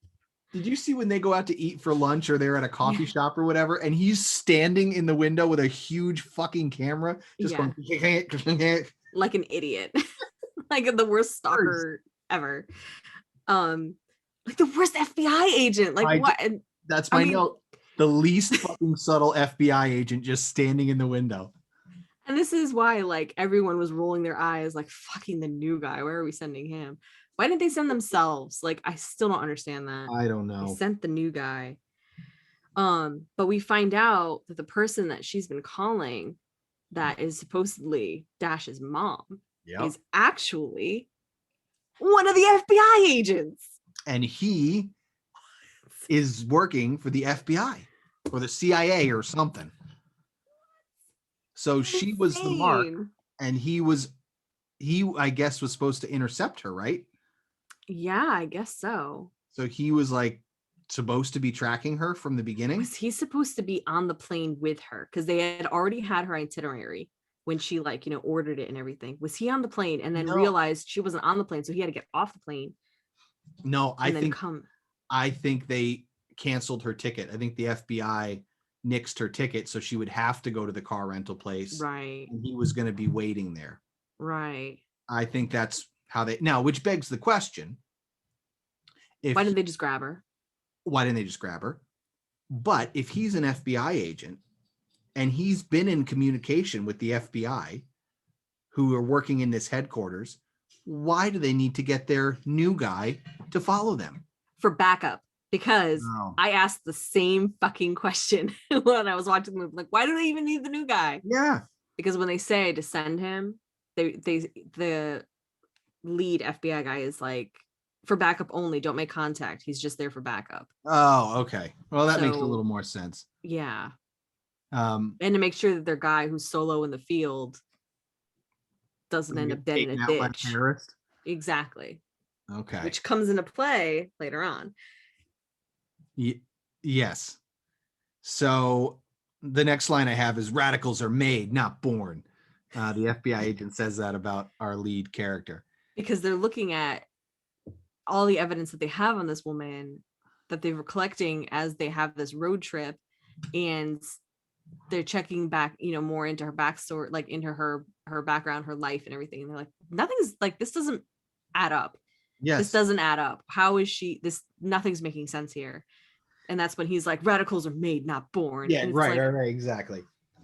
Did you see when they go out to eat for lunch or they're at a coffee Yeah. shop or whatever, and he's standing in the window with a huge fucking camera, just Yeah. going Like an idiot. Like the worst stalker ever. Like the worst FBI agent. Like what? And that's my note. The least fucking subtle FBI agent just standing in the window. And this is why like everyone was rolling their eyes like fucking the new guy. Where are we sending him? Why didn't they send themselves? Like I still don't understand that. I don't know. They sent the new guy. But we find out that the person that she's been calling that is supposedly Dash's mom is actually one of the FBI agents. And he is working for the FBI or the CIA or something. So she was the mark, and he I guess was supposed to intercept her, right? Yeah, I guess so. So he was like supposed to be tracking her from the beginning. Was he supposed to be on the plane with her? Because they had already had her itinerary when she like, you know, ordered it and everything. Was he on the plane and then realized she wasn't on the plane, so he had to get off the plane? No, I think they canceled her ticket. I think the FBI nixed her ticket, so she would have to go to the car rental place. Right. And he was going to be waiting there. Right. I think that's how they now, which begs the question. Why didn't they just grab her? Why didn't they just grab her? But if he's an FBI agent and he's been in communication with the FBI who are working in this headquarters, why do they need to get their new guy to follow them? For backup. Because I asked the same fucking question when I was watching the movie. Like, why do they even need the new guy? Yeah. Because when they say to send him, the lead FBI guy is like, for backup only, don't make contact. He's just there for backup. Oh, okay. Well, that makes a little more sense. Yeah. And to make sure that their guy who's solo in the field doesn't end up dead in a ditch. Terrorist? Exactly. Okay. Which comes into play later on. Yes. So the next line I have is radicals are made, not born. The FBI agent says that about our lead character. Because they're looking at all the evidence that they have on this woman that they were collecting as they have this road trip, and they're checking back, you know, more into her backstory, like into her background, her life and everything. And they're like, nothing's like, this doesn't add up. Yes. This doesn't add up. How is nothing's making sense here. And that's when he's like, radicals are made, not born. Yeah, right, like, right, exactly.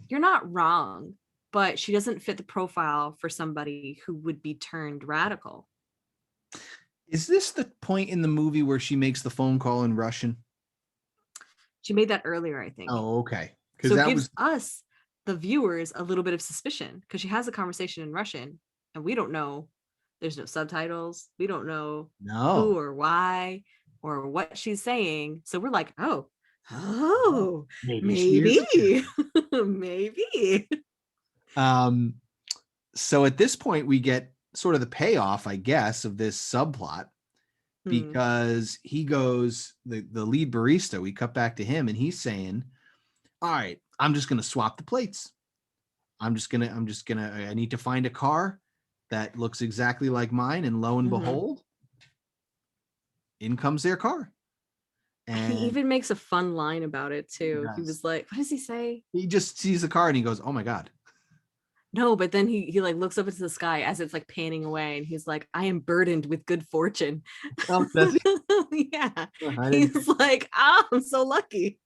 You're not wrong, but she doesn't fit the profile for somebody who would be turned radical. Is this the point in the movie where she makes the phone call in Russian? She made that earlier, I think. Oh, okay. So it gives us, the viewers, a little bit of suspicion because she has a conversation in Russian and we don't know. There's no subtitles. We don't know who or why or what she's saying. So we're like, maybe. Maybe. So at this point we get sort of the payoff, I guess, of this subplot, because he goes, the lead barista, we cut back to him and he's saying, all right, I'm just going to swap the plates. I need to find a car that looks exactly like mine. And lo and behold, in comes their car. And he even makes a fun line about it too. He was like, what does he say? He just sees the car and he goes, oh my God. No, but then he like looks up into the sky as it's like panning away, and he's like, I am burdened with good fortune. Oh, does he? Yeah. He's like, I'm so lucky.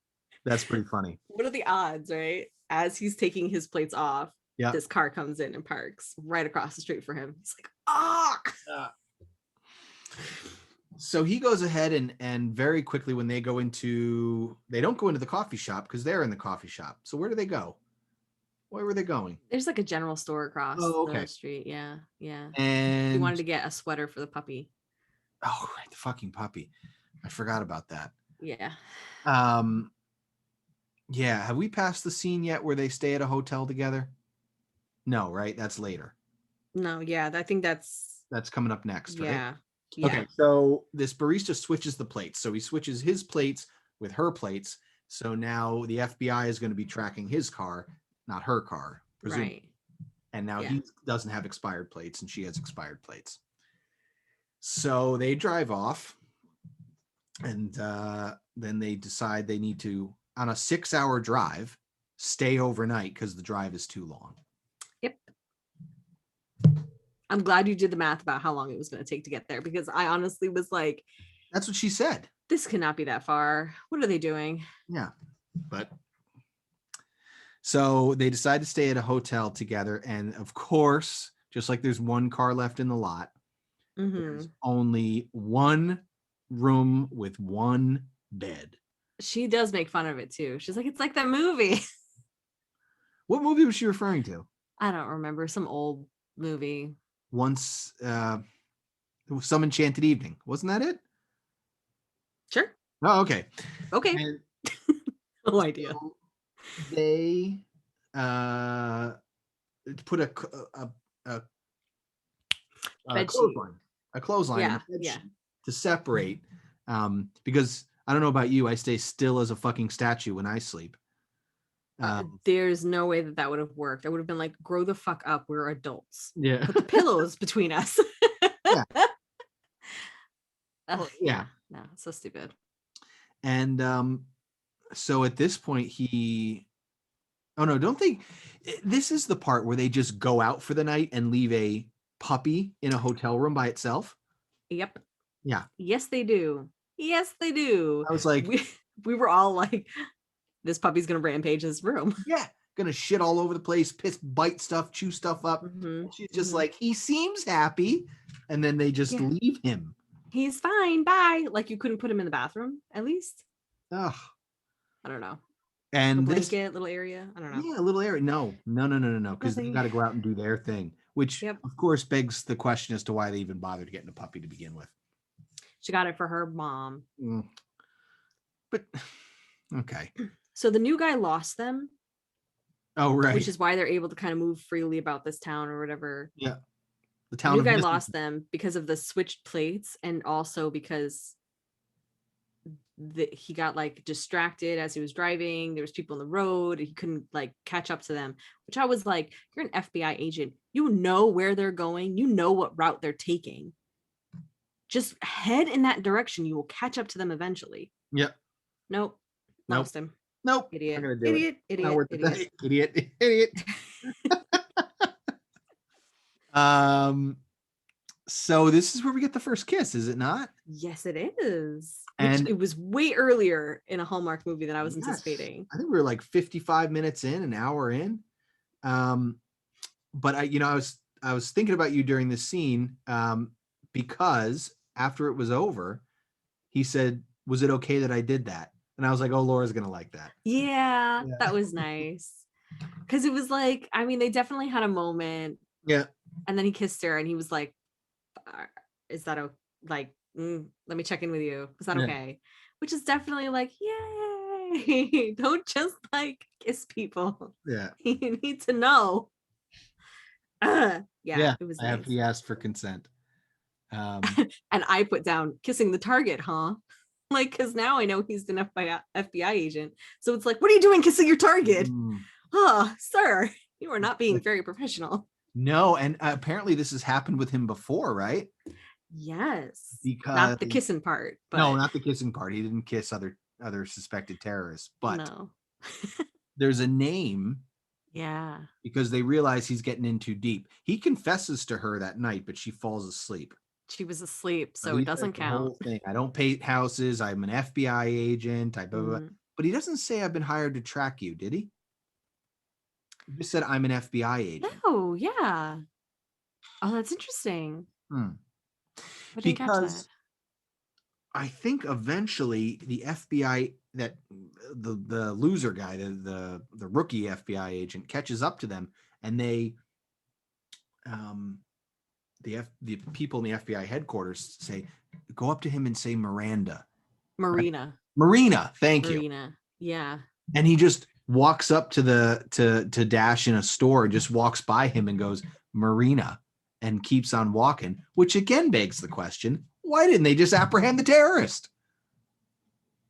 That's pretty funny. What are the odds, right? As he's taking his plates off, yeah, this car comes in and parks right across the street for him. He's like, ah. So he goes ahead and very quickly, when they don't go into the coffee shop because they're in the coffee shop. So where do they go? Where were they going? There's like a general store across the street. Yeah. And he wanted to get a sweater for the puppy. Oh, right, the fucking puppy. I forgot about that. Yeah. Yeah. Have we passed the scene yet where they stay at a hotel together? No, right? That's later. No, yeah. I think that's coming up next, right? Yeah. Okay, so this barista switches the plates. So he switches his plates with her plates. So now the FBI is going to be tracking his car, not her car, presumably. Right. And now he doesn't have expired plates and she has expired plates. So they drive off, and then they decide they need to, on a 6-hour drive, stay overnight because the drive is too long. Yep. I'm glad you did the math about how long it was going to take to get there, because I honestly was like, that's what she said. This cannot be that far. What are they doing? Yeah. But so they decide to stay at a hotel together. And of course, just like there's one car left in the lot, there's only one room with one bed. She does make fun of it too. She's like, it's like that movie. What movie was she referring to? I don't remember. Some old movie. Once Some Enchanted Evening. Wasn't that it? Sure. Oh, okay. Okay. No idea. So they put a clothesline to separate, because I don't know about you, I stay still as a fucking statue when I sleep. There's no way that would have worked. I would have been like, grow the fuck up. We're adults. Yeah. Put the pillows between us. Yeah. Yeah. No, it's so stupid. And so at this point this is the part where they just go out for the night and leave a puppy in a hotel room by itself? Yep. Yeah. Yes, they do. Yes, they do. I was like, we were all like, this puppy's gonna rampage this room. Yeah, gonna shit all over the place, bite stuff, chew stuff up. She's just like, he seems happy, and then they just leave him. He's fine, bye. Like, you couldn't put him in the bathroom at least? Ugh. I don't know. And blanket, little area. I don't know. Yeah, a little area. No, because they got to go out and do their thing, which of course begs the question as to why they even bothered getting a puppy to begin with. She got it for her mom. But okay. So the new guy lost them. Oh, right. Which is why they're able to kind of move freely about this town or whatever. Yeah. The new guy lost them because of the switched plates, and also because he got like distracted as he was driving. There was people on the road. He couldn't like catch up to them, which I was like, you're an FBI agent. You know where they're going. You know what route they're taking. Just head in that direction. You will catch up to them eventually. Yep. Nope. Lost him. Nope. Idiot. Idiot. So this is where we get the first kiss, is it not? Yes, it is. And it was way earlier in a Hallmark movie than I was anticipating. I think we were like 55 minutes in, an hour in. But I was thinking about you during this scene, because after it was over, he said, "Was it okay that I did that?" And I was like, "Oh, Laura's gonna like that." Yeah. That was nice. Because it was like, I mean, they definitely had a moment. Yeah. And then he kissed her, and he was like, "Is that like? Let me check in with you. Is that okay?" Which is definitely like, yay! Don't just like kiss people. Yeah. You need to know. Yeah, Yeah, it was I have. nice. He asked for consent. Um, And I put down kissing the target, huh? Like, because now I know he's an FBI agent. So it's like, what are you doing kissing your target? mm, Oh, sir, you are not being very professional. no, and apparently this has happened with him before, right? Yes. Because Not the kissing part, no, but not the kissing part. He didn't kiss other suspected terrorists, but no. there's a name Yeah. because they realize he's getting in too deep. He confesses to her that night, but she falls asleep. She was asleep, So so it he says doesn't the count. whole thing. I don't paint houses. I'm an FBI agent. I blah, blah, blah. Mm. But he doesn't say I've been hired to track you, did he? He just said I'm an FBI agent. No, yeah. Oh, that's interesting. Hmm. I didn't catch that. Because I think eventually the FBI that the loser guy, the rookie FBI agent catches up to them, and they um the people in the FBI headquarters say, go up to him and say Miranda. Right? Marina. Marina, thank you. Marina. Yeah. And he just walks up to the to Dash in a store, just walks by him and goes, Marina, and keeps on walking, which again begs the question, why didn't they just apprehend the terrorist?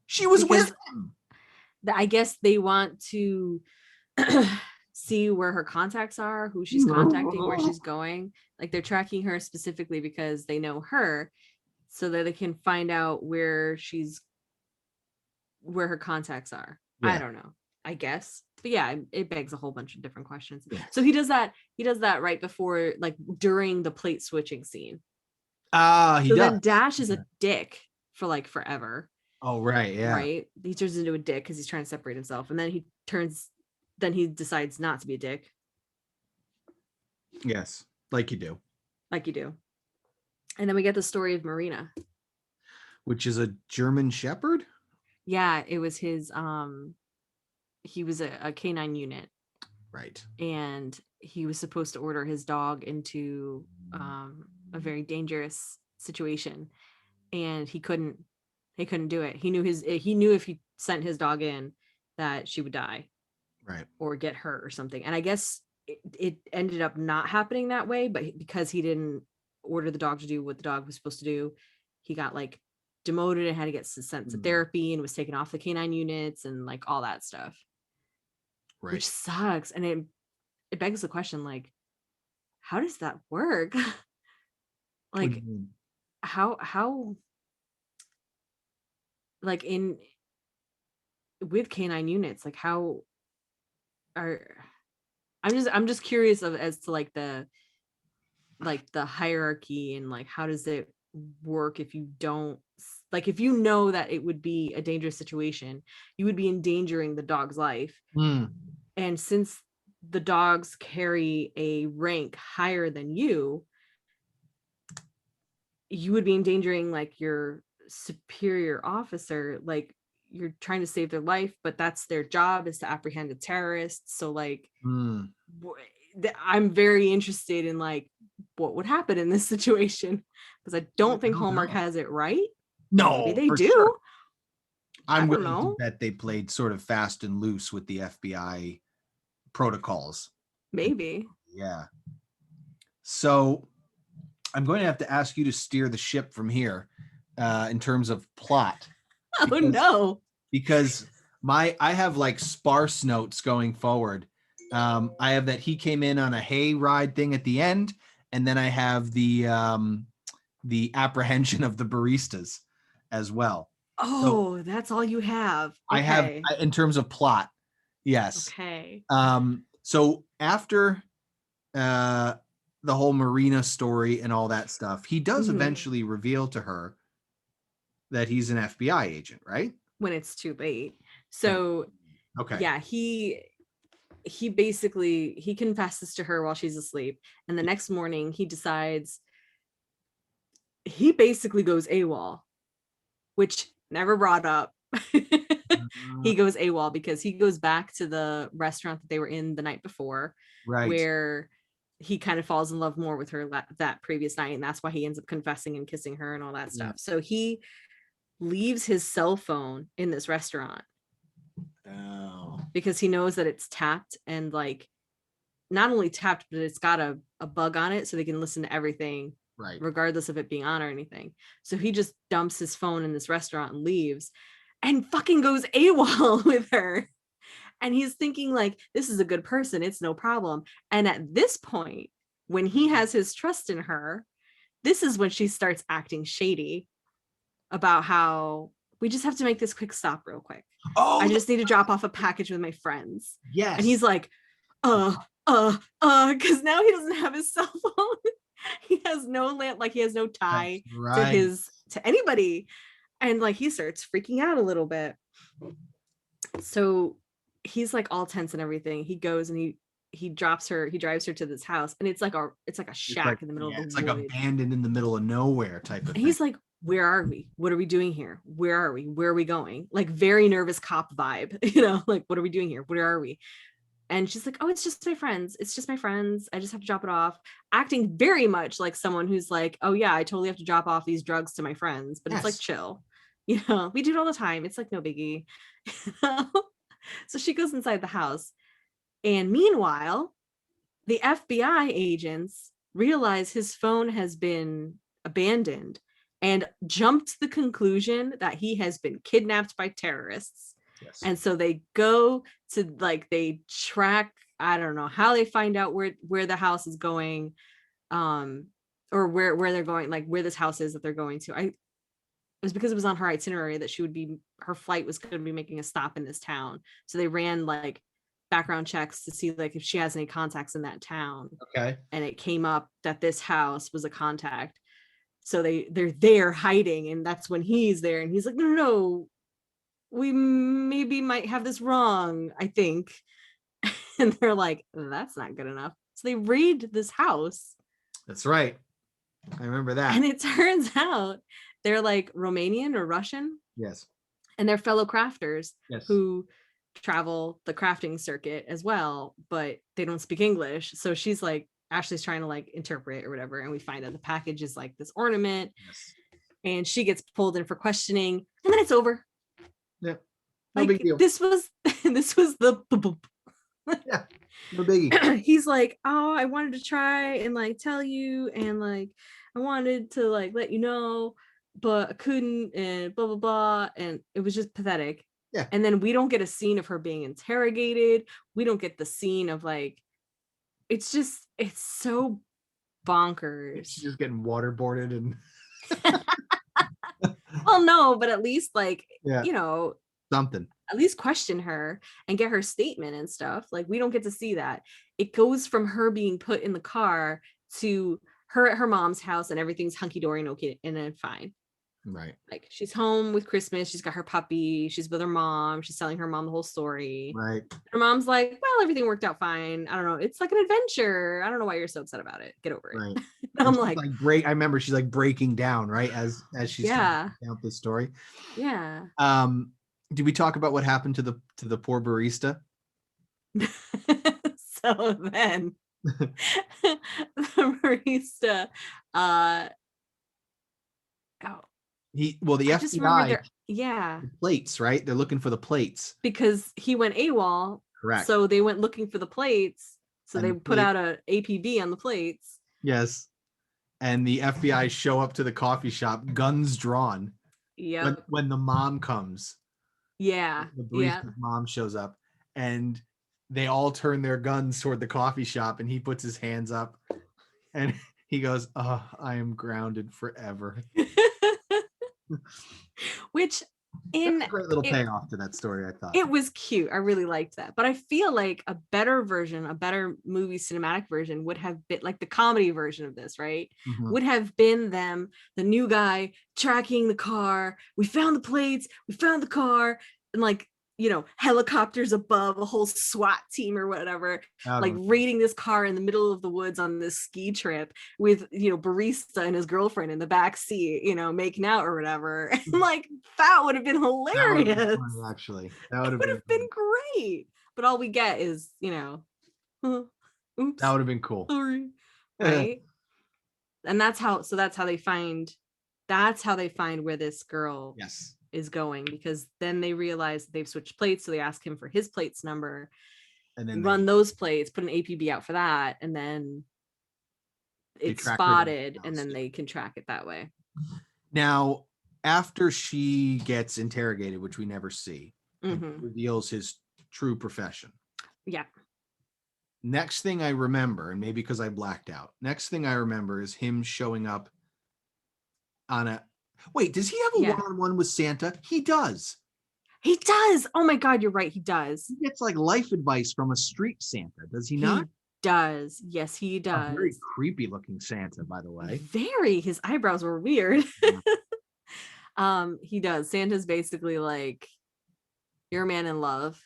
She was with Because him. I guess they want to see where her contacts are, who she's contacting, where she's going. Like they're tracking her specifically because they know her, so that they can find out where her contacts are. I Yeah. don't know. I guess. But yeah, it begs a whole bunch of different questions. Yeah. So he does that right before, like during the plate switching scene. He So does. then Dash is a dick for like forever. Oh, right. Yeah. Right? He turns into a dick because he's trying to separate himself. And then he decides not to be a dick, Yes. Like you do. like you do. And then we get the story of Marina. Which is a German Shepherd? Yeah, it was his he was a canine unit, Right. and he was supposed to order his dog into a very dangerous situation, and he couldn't do it. He knew if he sent his dog in that she would die Right. or get hurt or something. And I guess it ended up not happening that way, but because he didn't order the dog to do what the dog was supposed to do, he got like demoted and had to get sent to therapy and was taken off the canine units and like all that stuff, Right. which sucks. And it begs the question, like, how does that work? Like, how like in with canine units, like how are I'm just curious of as to like the hierarchy and like how does it work if you don't, like if you know that it would be a dangerous situation, you would be endangering the dog's life. And since the dogs carry a rank higher than you would be endangering like your superior officer. Like you're trying to save their life, but that's their job, is to apprehend a terrorist. So like I'm very interested in like what would happen in this situation, because I don't think Hallmark has it right. Maybe No, they for do. sure. I I'm don't willing to know. bet they played sort of fast and loose with the FBI protocols. Maybe. Yeah. So I'm going to have to ask you to steer the ship from here in terms of plot. Oh no. Because I have like sparse notes going forward. I have that he came in on a hay ride thing at the end, and then I have the apprehension of the baristas as well. So Oh, that's all you have. I have Okay. in terms of plot, yes. Okay. So after the whole Marina story and all that stuff, he does Mhm. eventually reveal to her that he's an FBI agent, right? When it's too late. So Okay. yeah, he basically he confesses to her while she's asleep, and the next morning he decides, he basically goes AWOL, which never brought up. He goes AWOL because he goes back to the restaurant that they were in the night before, Right. where he kind of falls in love more with her that previous night, and that's why he ends up confessing and kissing her and all that stuff. So he leaves his cell phone in this restaurant Oh. because he knows that it's tapped, and like not only tapped, but it's got a bug on it so they can listen to everything Right. regardless of it being on or anything. So he just dumps his phone in this restaurant and leaves and fucking goes AWOL with her. And he's thinking like, this is a good person, it's no problem. And at this point, when he has his trust in her, this is when she starts acting shady about how we just have to make this quick stop real quick. Oh, I just need to drop off a package with my friends. yes. And he's like, because now he doesn't have his cell phone. He has no lamp, like he has no tie to anybody. And like he starts freaking out a little bit. So he's like all tense and everything. He goes and he drives her to this house, and it's like a shack in the middle of the it's woods. like abandoned in the middle of nowhere type of and thing. he's like, where are we? What are we doing here? Where are we? Where are we going? Like very nervous cop vibe, like, what are we doing here? Where are we? And she's like, oh, it's just my friends. It's just my friends. I just have to drop it off. Acting very much like someone who's like, oh yeah, I totally have to drop off these drugs to my friends, but it's like chill. We do it all the time. It's like no biggie. So she goes inside the house. And meanwhile, the FBI agents realize his phone has been abandoned and jumped to the conclusion that he has been kidnapped by terrorists. Yes. And so they go to they track, I don't know how they find out where the house is going, or where they're going, like where this house is that they're going to. It was because it was on her itinerary that her flight was going to be making a stop in this town. So they ran like background checks to see like if she has any contacts in that town. Okay. And it came up that this house was a contact. So they're there hiding, and that's when he's there, and he's like, no, we maybe might have this wrong, I think. And they're like, that's not good enough. So they raid this house. That's right. I remember that. And it turns out they're like Romanian or Russian. Yes. And they're fellow crafters. Yes. Who travel the crafting circuit as well, but they don't speak English. So she's like, Ashley's trying to like interpret or whatever, and we find out the package is like this ornament. Yes. And she gets pulled in for questioning, and then it's over. Yeah. No big deal. This was the yeah, no biggie. He's like, oh, I wanted to try and like tell you, and like I wanted to like let you know, but I couldn't, and blah blah blah. And it was just pathetic. Yeah. And then we don't get a scene of her being interrogated. We don't get the scene of like, it's so bonkers. She's just getting waterboarded and well, no, but at least like, something. At least question her and get her statement and stuff. Like we don't get to see that. It goes from her being put in the car to her at her mom's house and everything's hunky-dory and okay and then fine. Right. Like she's home with Christmas, she's got her puppy, she's with her mom, she's telling her mom the whole story. Right. Her mom's like, well, everything worked out fine. I don't know. It's like an adventure. I don't know why you're so upset about it. Get over it. Right. I'm like I remember she's like breaking down, right? As she's trying to tell this story. Yeah. Did we talk about what happened to the poor barista? So then the barista, the FBI, the plates, right? They're looking for the plates because he went AWOL. Correct. So they went looking for the plates. So and they put out a APB on the plates. Yes. And the FBI show up to the coffee shop, guns drawn. Yeah. When the mom comes. Yeah. The barista's mom shows up, and they all turn their guns toward the coffee shop, and he puts his hands up and he goes, oh, I am grounded forever. Which in a great little payoff to that story, I thought. It was cute. I really liked that. But I feel like a better movie cinematic version would have been like the comedy version of this, right? Mm-hmm. Would have been them, the new guy tracking the car. We found the plates, we found the car, and like, helicopters above, a whole SWAT team or whatever, like raiding this car in the middle of the woods on this ski trip with, barista and his girlfriend in the back seat, making out or whatever. And like, that would have been hilarious. That would have been funny, actually. That would have been great. But all we get is, oops. That would have been cool. Sorry. Right? And that's how they find where this girl is going, because then they realize they've switched plates, so they ask him for his plates number, And then run those plates, put an APB out for that, and then it's track her down to spotted, the and house. then they can track it that way. Now, after she gets interrogated, which we never see, and Mhm. reveals his true profession. Yeah. Next thing I remember, and maybe because I blacked out, next thing I remember is him showing up on a. Wait, does he have a Yeah. one-on-one with Santa? He does. He does. Oh my God, you're right. He does. He gets like life advice from a street Santa, does he He not? does. Yes, he A very does. creepy looking Santa, by the way. Very. His eyebrows were weird. Yeah. He does. Santa's basically like, you're a man in love.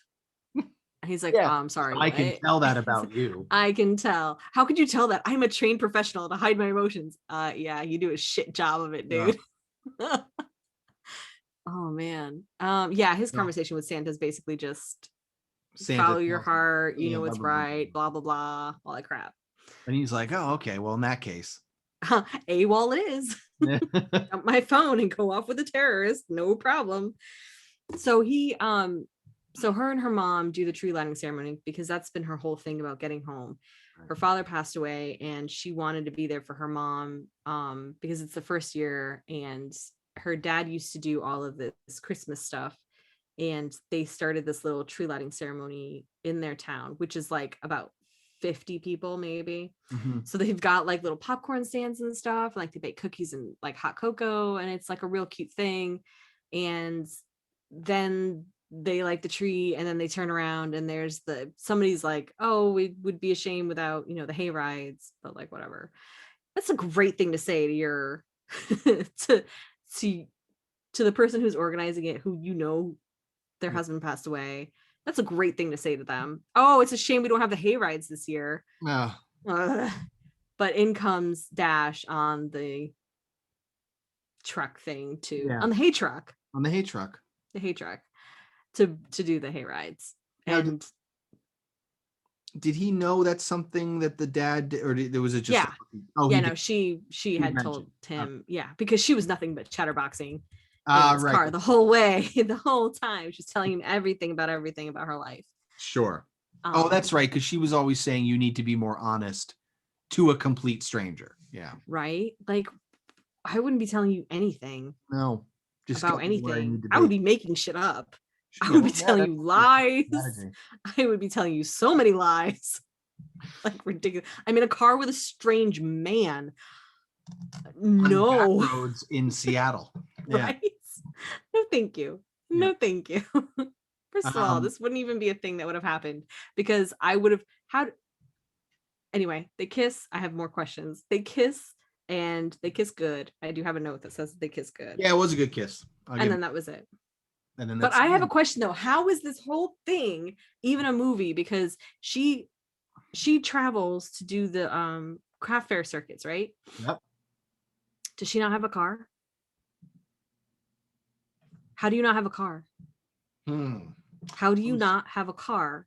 And he's like, Yeah. oh, I'm sorry, I can what? tell that about you. I can tell. How could you tell that? I'm a trained professional to hide my emotions. Yeah, you do a shit job of it, dude. Oh man. Yeah, his No. conversation with Santa is basically just Santa follow your tells him, heart, you yeah, know blah, what's blah, blah, blah, right, blah blah blah, all that crap. and he's like, oh, okay, well, in that case. AWOL it is. Dump my phone and go off with a terrorist, no problem. So so her and her mom do the tree lighting ceremony because that's been her whole thing about getting home. Her father passed away and she wanted to be there for her mom because it's the first year, and her dad used to do all of this Christmas stuff, and they started this little tree lighting ceremony in their town, which is like about 50 people maybe. Mhm. So they've got like little popcorn stands and stuff, like they bake cookies and like hot cocoa, and it's like a real cute thing. And then they light the tree, and then they turn around and there's somebody's like, oh, we would be ashamed without, the hay rides, but like whatever. That's a great thing to say to your to to to the person who's organizing it, who their husband passed away. That's a great thing to say to them. Oh, it's a shame we don't have the hay rides this year. Oh, Ugh. But in comes Dash on the truck thing on the hay truck, on the hay truck. to do the hay rides. Now, And did he know that's something that the dad did, or was it just? yeah, Oh, yeah, he no, did. she He had mentioned. told him, yeah, because she was nothing but chatterboxing in this Right. car the whole way, the whole time. She's telling him everything about her life. Sure. Oh, that's right, because she was always saying you need to be more honest to a complete stranger. Yeah. Right? Like, I wouldn't be telling you anything No. Just about get me where I anything. need to I would be. be making shit up. I Yeah, would be well, yeah, telling that's you your lies. strategy. I would be telling you so many lies. Like ridiculous. I'm in a car with a strange man. On back No. roads in Seattle. Yeah. Right? No, thank you. Yeah. No, thank you. First of all, this wouldn't even be a thing that would have happened because I would have had. Anyway, they kiss. I have more questions. They kiss, and they kiss good. I do have a note that says they kiss good. Yeah, it was a good kiss. And then that was it. And then But that's I have a question though. How is this whole thing even a movie? Because she travels to do the craft fair circuits, right? Yep. Does she not have a car? How do you not have a car? How do you not have a car?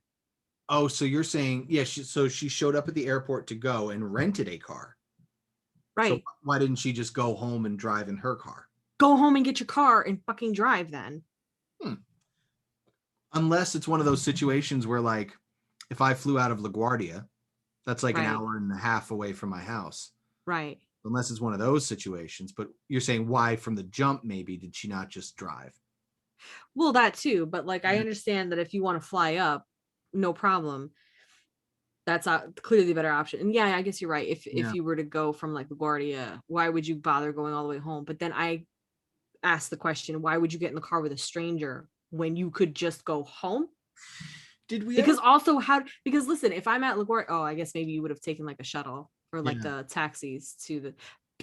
Oh, so you're saying, yeah, so she showed up at the airport to go and rented a car. Right. So why didn't she just go home and drive in her car? Go home and get your car and fucking drive then. Unless it's one of those situations where, like, if I flew out of LaGuardia, that's like an hour and a half away from my house. Right. Unless it's one of those situations. But you're saying why from the jump, maybe, did she not just drive? Well, that too. But like, I understand that if you want to fly up, no problem. That's clearly the better option. And yeah, I guess you're right. If you were to go from like LaGuardia, why would you bother going all the way home? But then I asked the question, why would you get in the car with a stranger when you could just go home? Did we? Because because listen, if I'm at LaGuardia, I guess maybe you would have taken like a shuttle or like the taxis to the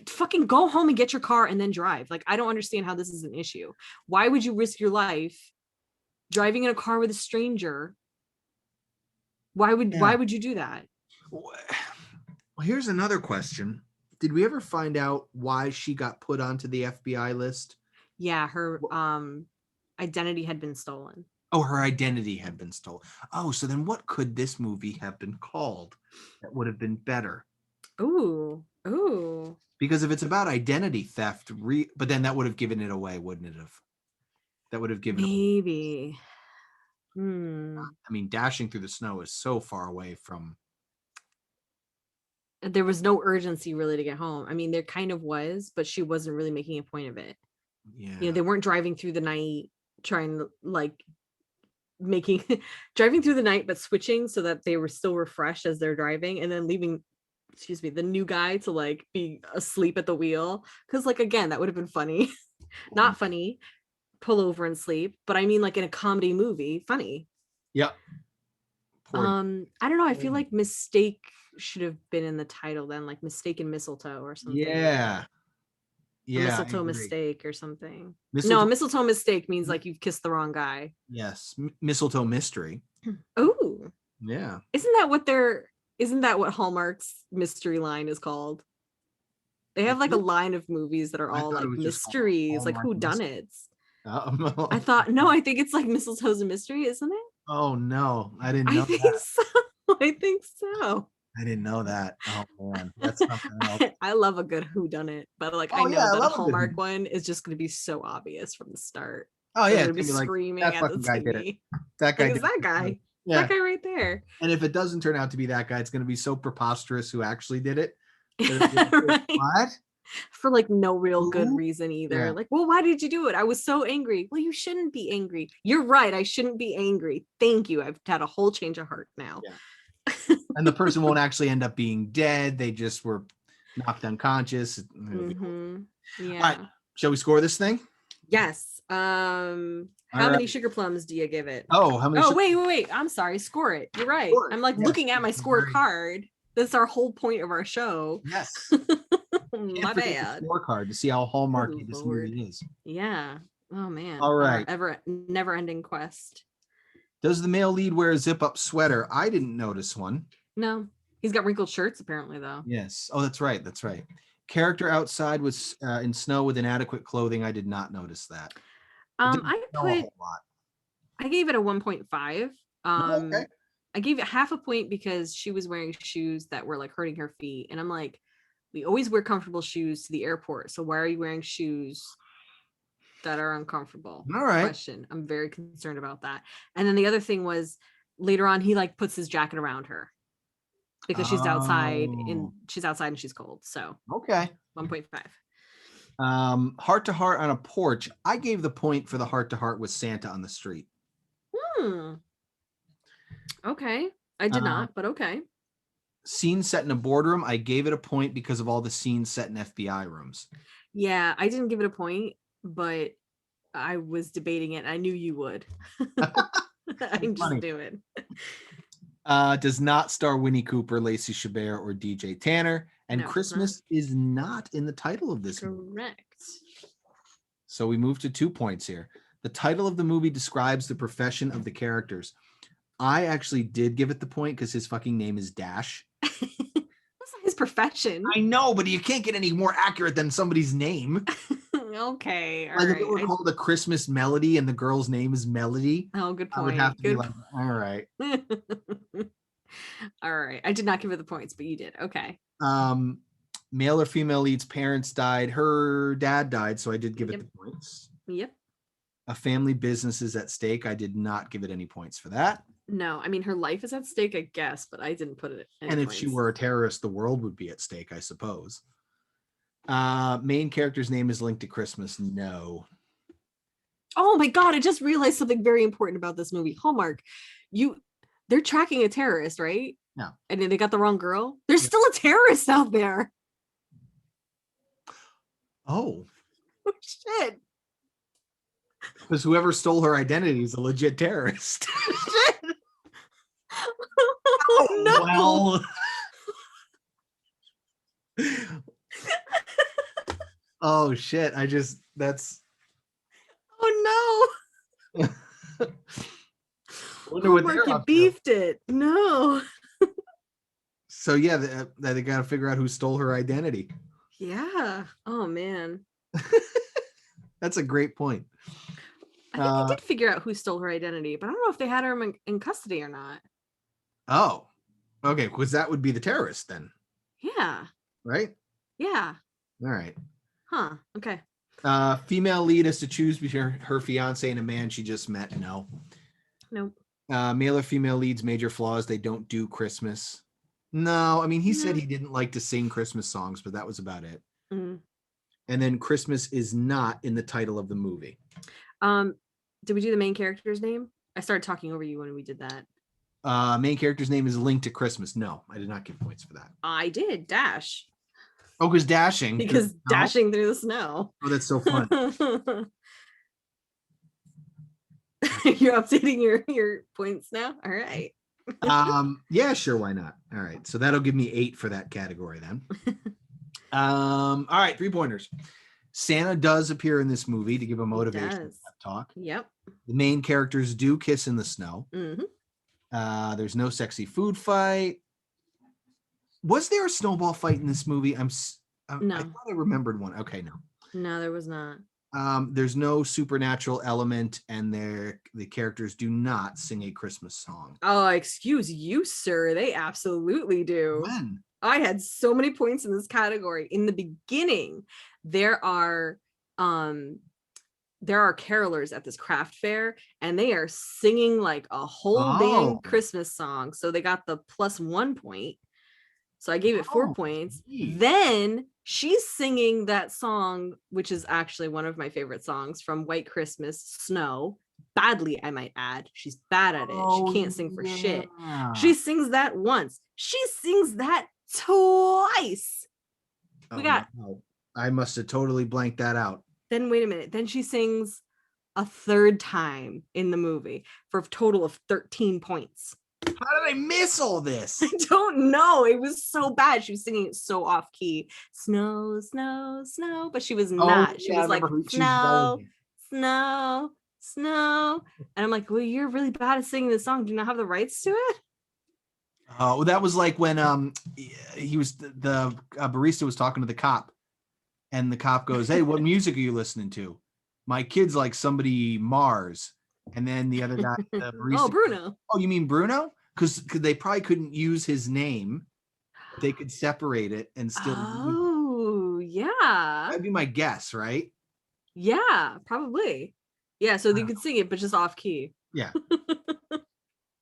fucking go home and get your car and then drive. Like, I don't understand how this is an issue. Why would you risk your life driving in a car with a stranger? Why would you do that? Well, here's another question. Did we ever find out why she got put onto the FBI list? Yeah, her identity had been stolen. Oh, her identity had been stolen. Oh, so then what could this movie have been called that would have been better? Ooh. Because if it's about identity theft, but then that would have given it away, wouldn't it have? That would have given maybe. Hmm. I mean, dashing through the snow is so far away from. There was no urgency really to get home. I mean, there kind of was, but she wasn't really making a point of it. Yeah. They weren't driving through the night trying to like making driving through the night but switching so that they were still refreshed as they're driving, and then leaving, excuse me, the new guy to like be asleep at the wheel, because like again that would have been funny. Not funny, pull over and sleep, but I mean like in a comedy movie funny. Yep. Poor. I don't know, I feel like mistake should have been in the title then, like mistaken mistletoe or something like Yeah. that. A Yeah, I mistletoe agree. mistake or something. No, a Mistletoe. mistletoe mistake means like you've kissed the wrong guy. Yes. Mistletoe mystery. Oh, Yeah. isn't that what Hallmark's mystery line is called? They have like a line of movies that are I all thought it like was just called mysteries, like Hallmark who done mystery. it. I Oh, thought no, I think it's like mistletoe's a mystery, isn't it? oh no, I didn't I know think that. so. I think so. I didn't know that. Oh man, that's something else. I love a good who done it, but like I Oh know yeah, I that a love a good. Hallmark one is just going to be so obvious from the start. Oh They're yeah, going to it's be gonna be like screaming that at the fucking guy did it. TV. That Like, guy is did it. that guy? Yeah, That guy right there. and if it doesn't turn out to be that guy, it's gonna be so preposterous who actually did it. That it'll be like, wait, Right. what? For like no real good Who? reason either. Yeah. Like, well, why did you do it? I was so angry. Well, you shouldn't be angry. You're right. I shouldn't be angry. Thank you. I've had a whole change of heart now. Yeah. And the person won't actually end up being dead. They just were knocked unconscious. It'll be over. All right, Yeah. shall we score this thing? Yes. All How many right. sugar plums do you give it? Oh, how many? Oh, wait. I'm sorry. Score it. You're right. Score it. I'm like Yes, looking at my it's a very- scorecard. That's our whole point of our show. Yes. My Can't forget bad. the scorecard to see how hallmarky Good this Lord. movie is. Yeah. Oh man. All Our right. ever never ending quest. Does the male lead wear a zip-up sweater? I didn't notice one. No. He's got wrinkled shirts apparently though. Yes. Oh, that's right. That's right. Character outside was in snow with inadequate clothing. I did not notice that. It didn't I snow a whole lot. I gave it a 1.5. Oh, okay. I gave it half a point because she was wearing shoes that were like hurting her feet. And I'm like, we always wear comfortable shoes to the airport. So why are you wearing shoes that are uncomfortable? All right. Question. I'm very concerned about that. And then the other thing was later on, he like puts his jacket around her because she's outside and she's cold. So Okay. 1.5. Heart to heart on a porch. I gave the point for the heart to heart with Santa on the street. Okay. I did not, but okay. Scene set in a boardroom. I gave it a point because of all the scenes set in FBI rooms. Yeah, I didn't give it a point, but I was debating it. I knew you would. I'm just doing. Does not star Winnie Cooper, Lacey Chabert, or DJ Tanner. And No, Christmas is not in the title of this movie. Correct. So we move to 2 points here. The title of the movie describes the profession of the characters. I actually did give it the point because his fucking name is Dash. That's not his profession. I know, but you can't get any more accurate than somebody's name. Okay. All Like right. if it were called a Christmas Melody and the girl's name is Melody, Oh, good I would point. have to be like, all right. All right. I did not give it the points, but you did. Okay. Male or female lead's parents died. Her dad died, so I did give it the points. Yep. A family business is at stake. I did not give it any points for that. No, I mean her life is at stake, I guess, but I didn't put it. And if she were a terrorist, the world would be at stake, I suppose. Main character's name is linked to Christmas. No. Oh my god, I just realized something very important about this movie. Hallmark, they're tracking a terrorist, right? No. And then they got the wrong girl. There's still a terrorist out there. Oh. Oh shit. Because whoever stole her identity is a legit terrorist. Shit. Oh no. Well. Oh shit. Oh no. Hallmark, you beefed it. No. So yeah, they got to figure out who stole her identity. Yeah. Oh man. That's a great point. I think they did figure out who stole her identity, but I don't know if they had her in custody or not. Oh, okay. Because that would be the terrorist then. Yeah. Right? Yeah. All right. Huh. Okay. Female lead has to choose between her fiance and a man she just met. No. Nope. Male or female leads, major flaws. They don't do Christmas. No, I mean, he said No. he didn't like to sing Christmas songs, but that was about it. Mm. And then Christmas is not in the title of the movie. Did we do the main character's name? I started talking over you when we did that. Main character's name is linked to Christmas. No, I did not give points for that. I did. Dash. Oh, because dashing. Because No? dashing through the snow. Oh, that's so fun. You're updating your points now. All right. Yeah, sure, why not? All right, so that'll give me 8 for that category then. All right, 3 pointers. Santa does appear in this movie to give a motivation talk. Yep. The main characters do kiss in the snow. Mm-hmm. There's no sexy food fight. Was there a snowball fight in this movie? No. I thought I remembered one. Okay, no. No, there was not. There's no supernatural element, and the characters do not sing a Christmas song. Oh, excuse you, sir. They absolutely do. When? I had so many points in this category. In the beginning, there are carolers at this craft fair, and they are singing like a whole dang Christmas song. So they got the +1 point. So I gave it 4 points. Geez. Then she's singing that song, which is actually one of my favorite songs from White Christmas, Snow. Badly, I might add. She's bad at it. She can't sing for shit. She sings that once. She sings that twice. No. I must have totally blanked that out. Then wait a minute. Then she sings a third time in the movie for a total of 13 points. How did I miss all this? I don't know. It was so bad. She was singing it so off key. Snow, snow, snow. But she was not. She was like, snow, snow, snow. And I'm like, well, you're really bad at singing this song. Do you not have the rights to it? Oh, that was like when he was the barista was talking to the cop, and the cop goes, "Hey, what music are you listening to?" "My kid's like somebody Mars." And then the other guy, the barista, oh, Bruno. "Oh, you mean Bruno?" Because they probably couldn't use his name. They could separate it and still. Oh, yeah. That'd be my guess, right? Yeah, probably. Yeah, so you could sing it, but just off key. Yeah.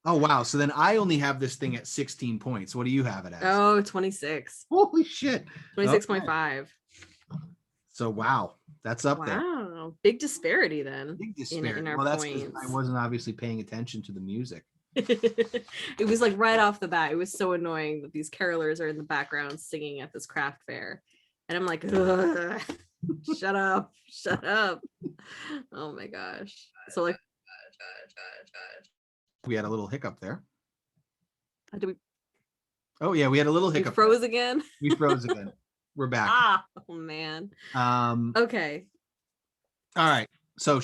Oh, wow. So then I only have this thing at 16 points. What do you have it as? Oh, 26. Holy shit. 26.5. Okay. So, wow. That's up there. Wow. Big disparity then. Big disparity. In our well, that's points. I wasn't obviously paying attention to the music. It was like right off the bat. It was so annoying that these carolers are in the background singing at this craft fair. And I'm like, shut up. Shut up. Oh my gosh. So like we had a little hiccup there. Did we? Oh yeah, we had a little hiccup. We froze again. We froze again. We're back. Oh man. Okay. All right. So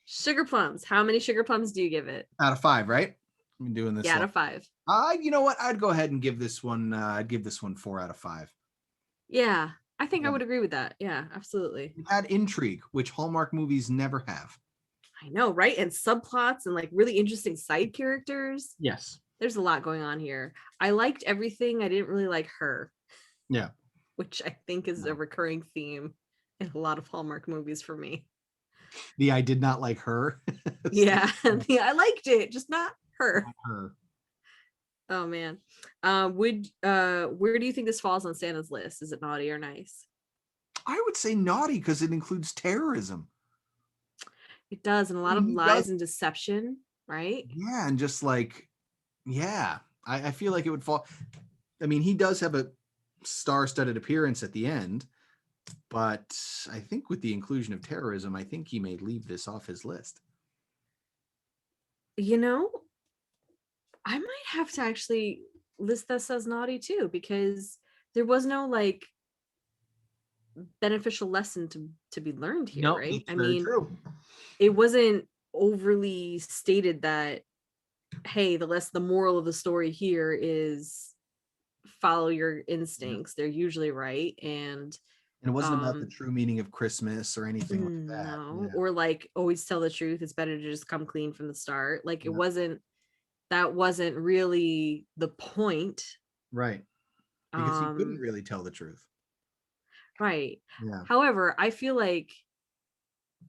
sugar plums. How many sugar plums do you give it? Out of 5, right? I'm doing this. Yeah, out of 5. You know what? I'd go ahead and give this one. I'd give this one 4 out of 5. Yeah, I think I would agree with that. Yeah, absolutely. It had intrigue, which Hallmark movies never have. I know, right? And subplots and like really interesting side characters. Yes. There's a lot going on here. I liked everything. I didn't really like her. Yeah. Which I think is a recurring theme in a lot of Hallmark movies for me. I did not like her. Yeah. I liked it, just not her. Not her. Oh man. Where do you think this falls on Santa's list? Is it naughty or nice? I would say naughty because it includes terrorism. It does, and a lot of lies and deception, right? Yeah, and just like, yeah, I feel like it would fall. I mean, he does have a star-studded appearance at the end, but I think with the inclusion of terrorism, I think he may leave this off his list. You know, I might have to actually list this as naughty too, because there was no like beneficial lesson to be learned here, right? I mean, true. It wasn't overly stated that, hey, the moral of the story here is follow your instincts. They're usually right. And it wasn't about the true meaning of Christmas or anything like that. No, or like always tell the truth. It's better to just come clean from the start. Like that wasn't really the point. Right. Because he couldn't really tell the truth. Right. Yeah. However, I feel like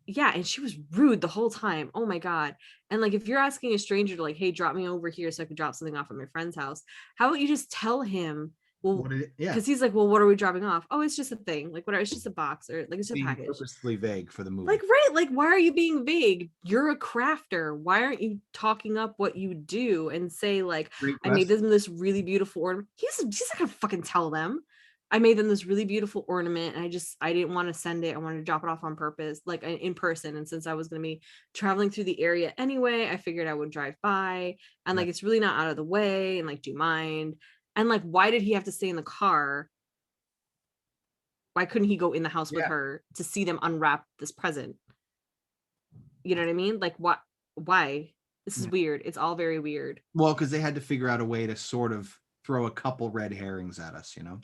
Yeah, and she was rude the whole time. Oh my God. And like if you're asking a stranger to like, hey, drop me over here so I could drop something off at my friend's house, how about you just tell him, well, What did it? Yeah, because he's like, well, what are we dropping off? Oh, it's just a thing. Like whatever, it's just a box or like it's a being package. purposely vague for the Like, movie. right, like why are you being vague? You're a crafter. Why aren't you talking up what you do and say, like, Great I made question. them this really beautiful ornament? He's not gonna fucking tell them. I made them this really beautiful ornament, and I didn't want to send it. I wanted to drop it off on purpose, like in person. And since I was gonna be traveling through the area anyway, I figured I would drive by, and Yeah. like it's really not out of the way, and like, do you mind? And like, why did he have to stay in the car? Why couldn't he go in the house with Yeah. her to see them unwrap this present? You know what I mean? Like, what? Why? This is Yeah. weird. It's all very weird. Well, because they had to figure out a way to sort of throw a couple red herrings at us, you know?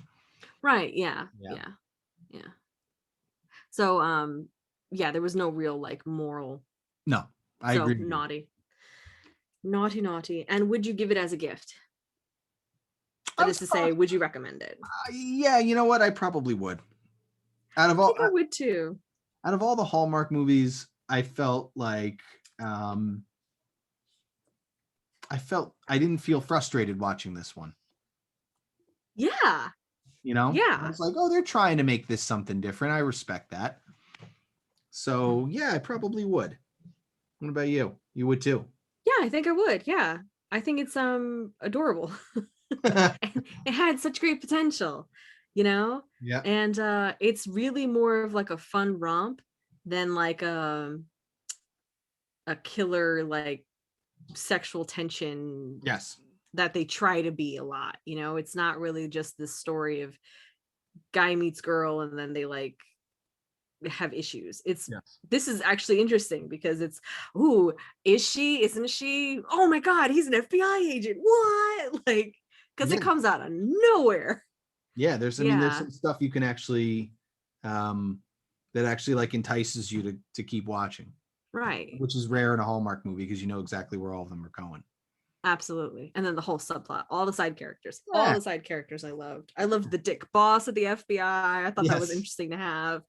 Right. Yeah. Yeah. Yeah. Yeah. So, yeah, there was no real like moral. No, I So agree with you. naughty, naughty, naughty. And would you give it as a gift? I That was is to say, probably, would you recommend it? yeah, you know what? I probably would. Out of I all think I would too. out of all the Hallmark movies, I felt like um I didn't feel frustrated watching this one. Yeah. You know, I Yeah. was like, oh, they're trying to make this something different. I respect that. So yeah, I probably would. What about you? You would too. Yeah, I think I would. Yeah. I think it's adorable. And it had such great potential, you know? Yeah. And it's really more of like a fun romp than like a killer like sexual tension Yes. that they try to be a lot, you know? It's not really just this story of guy meets girl and then they like have issues. It's Yes. this is actually interesting because it's, ooh, is she? Isn't she? Oh my God, he's an FBI agent. What? Like, because it Yeah. comes out of nowhere. Yeah. I mean, there's Yeah, some stuff you can actually that actually like entices you to keep watching, right. which is rare in a Hallmark movie because you know exactly where all of them are going. Absolutely. And then the whole subplot, all the side characters, all Yeah. the side characters I loved. I loved the dick boss at the FBI. I thought that was Yes. interesting to have.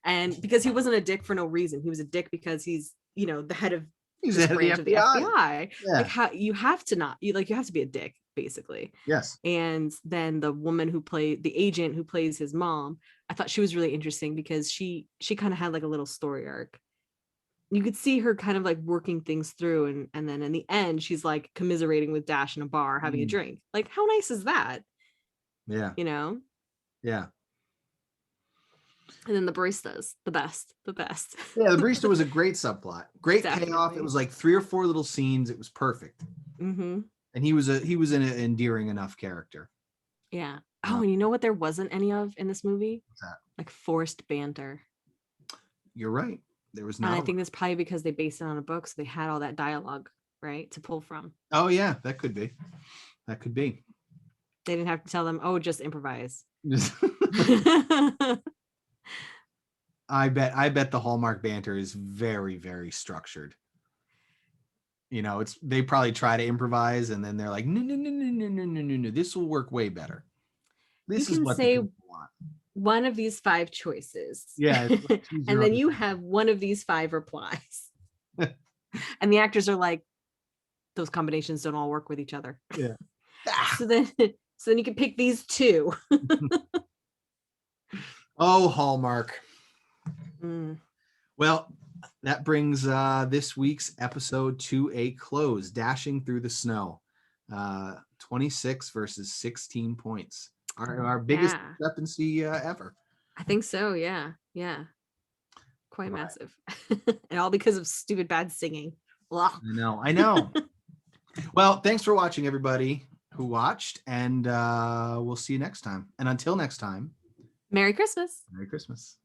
And because he wasn't a dick for no reason, he was a dick because he's, you know, the head of He's the this head of the branch of the FBI. FBI. Like Yeah. how you have to not, you like you have to be a dick, basically. Yes. And then the woman who played the agent who plays his mom, I thought she was really interesting because she kind of had like a little story arc. You could see her kind of like working things through, and then in the end she's like commiserating with Dash in a bar having a Mm. drink. Like how nice is that, Yeah. you know? Yeah. And then the baristas, the best. Yeah. The barista was a great subplot. Great payoff. It Definitely. was like 3 or 4 little scenes. It was perfect. Mm-hmm. And he was an endearing enough character. Yeah. Uh, Oh, and you know what there wasn't any of in this movie? what's that? Like forced banter. You're right. There was And not I a think that's probably because they based it on a book, so they had all that dialogue, right, to pull from. Oh yeah, that could be. That could be. They didn't have to tell them, oh, just improvise. I bet the Hallmark banter is very, very structured. You know, it's they probably try to improvise and then they're like, no, no, no, no, no, no, no, no, no. This will work way better. You This is can what the say people want. one of these 5 choices. Yeah, it's like choose And your then own you have one of these 5 replies. And the actors are like, those combinations don't all work with each other. Yeah. Ah. So then you can pick these 2. Oh, Hallmark. Mm. Well, that brings this week's episode to a close. Dashing through the snow, 26 versus 16 points. Our biggest Yeah, discrepancy ever. I think so. Yeah. Quite Right. massive. And all because of stupid bad singing. Blah. I know. Well, thanks for watching, everybody who watched, and we'll see you next time. And until next time, Merry Christmas. Merry Christmas.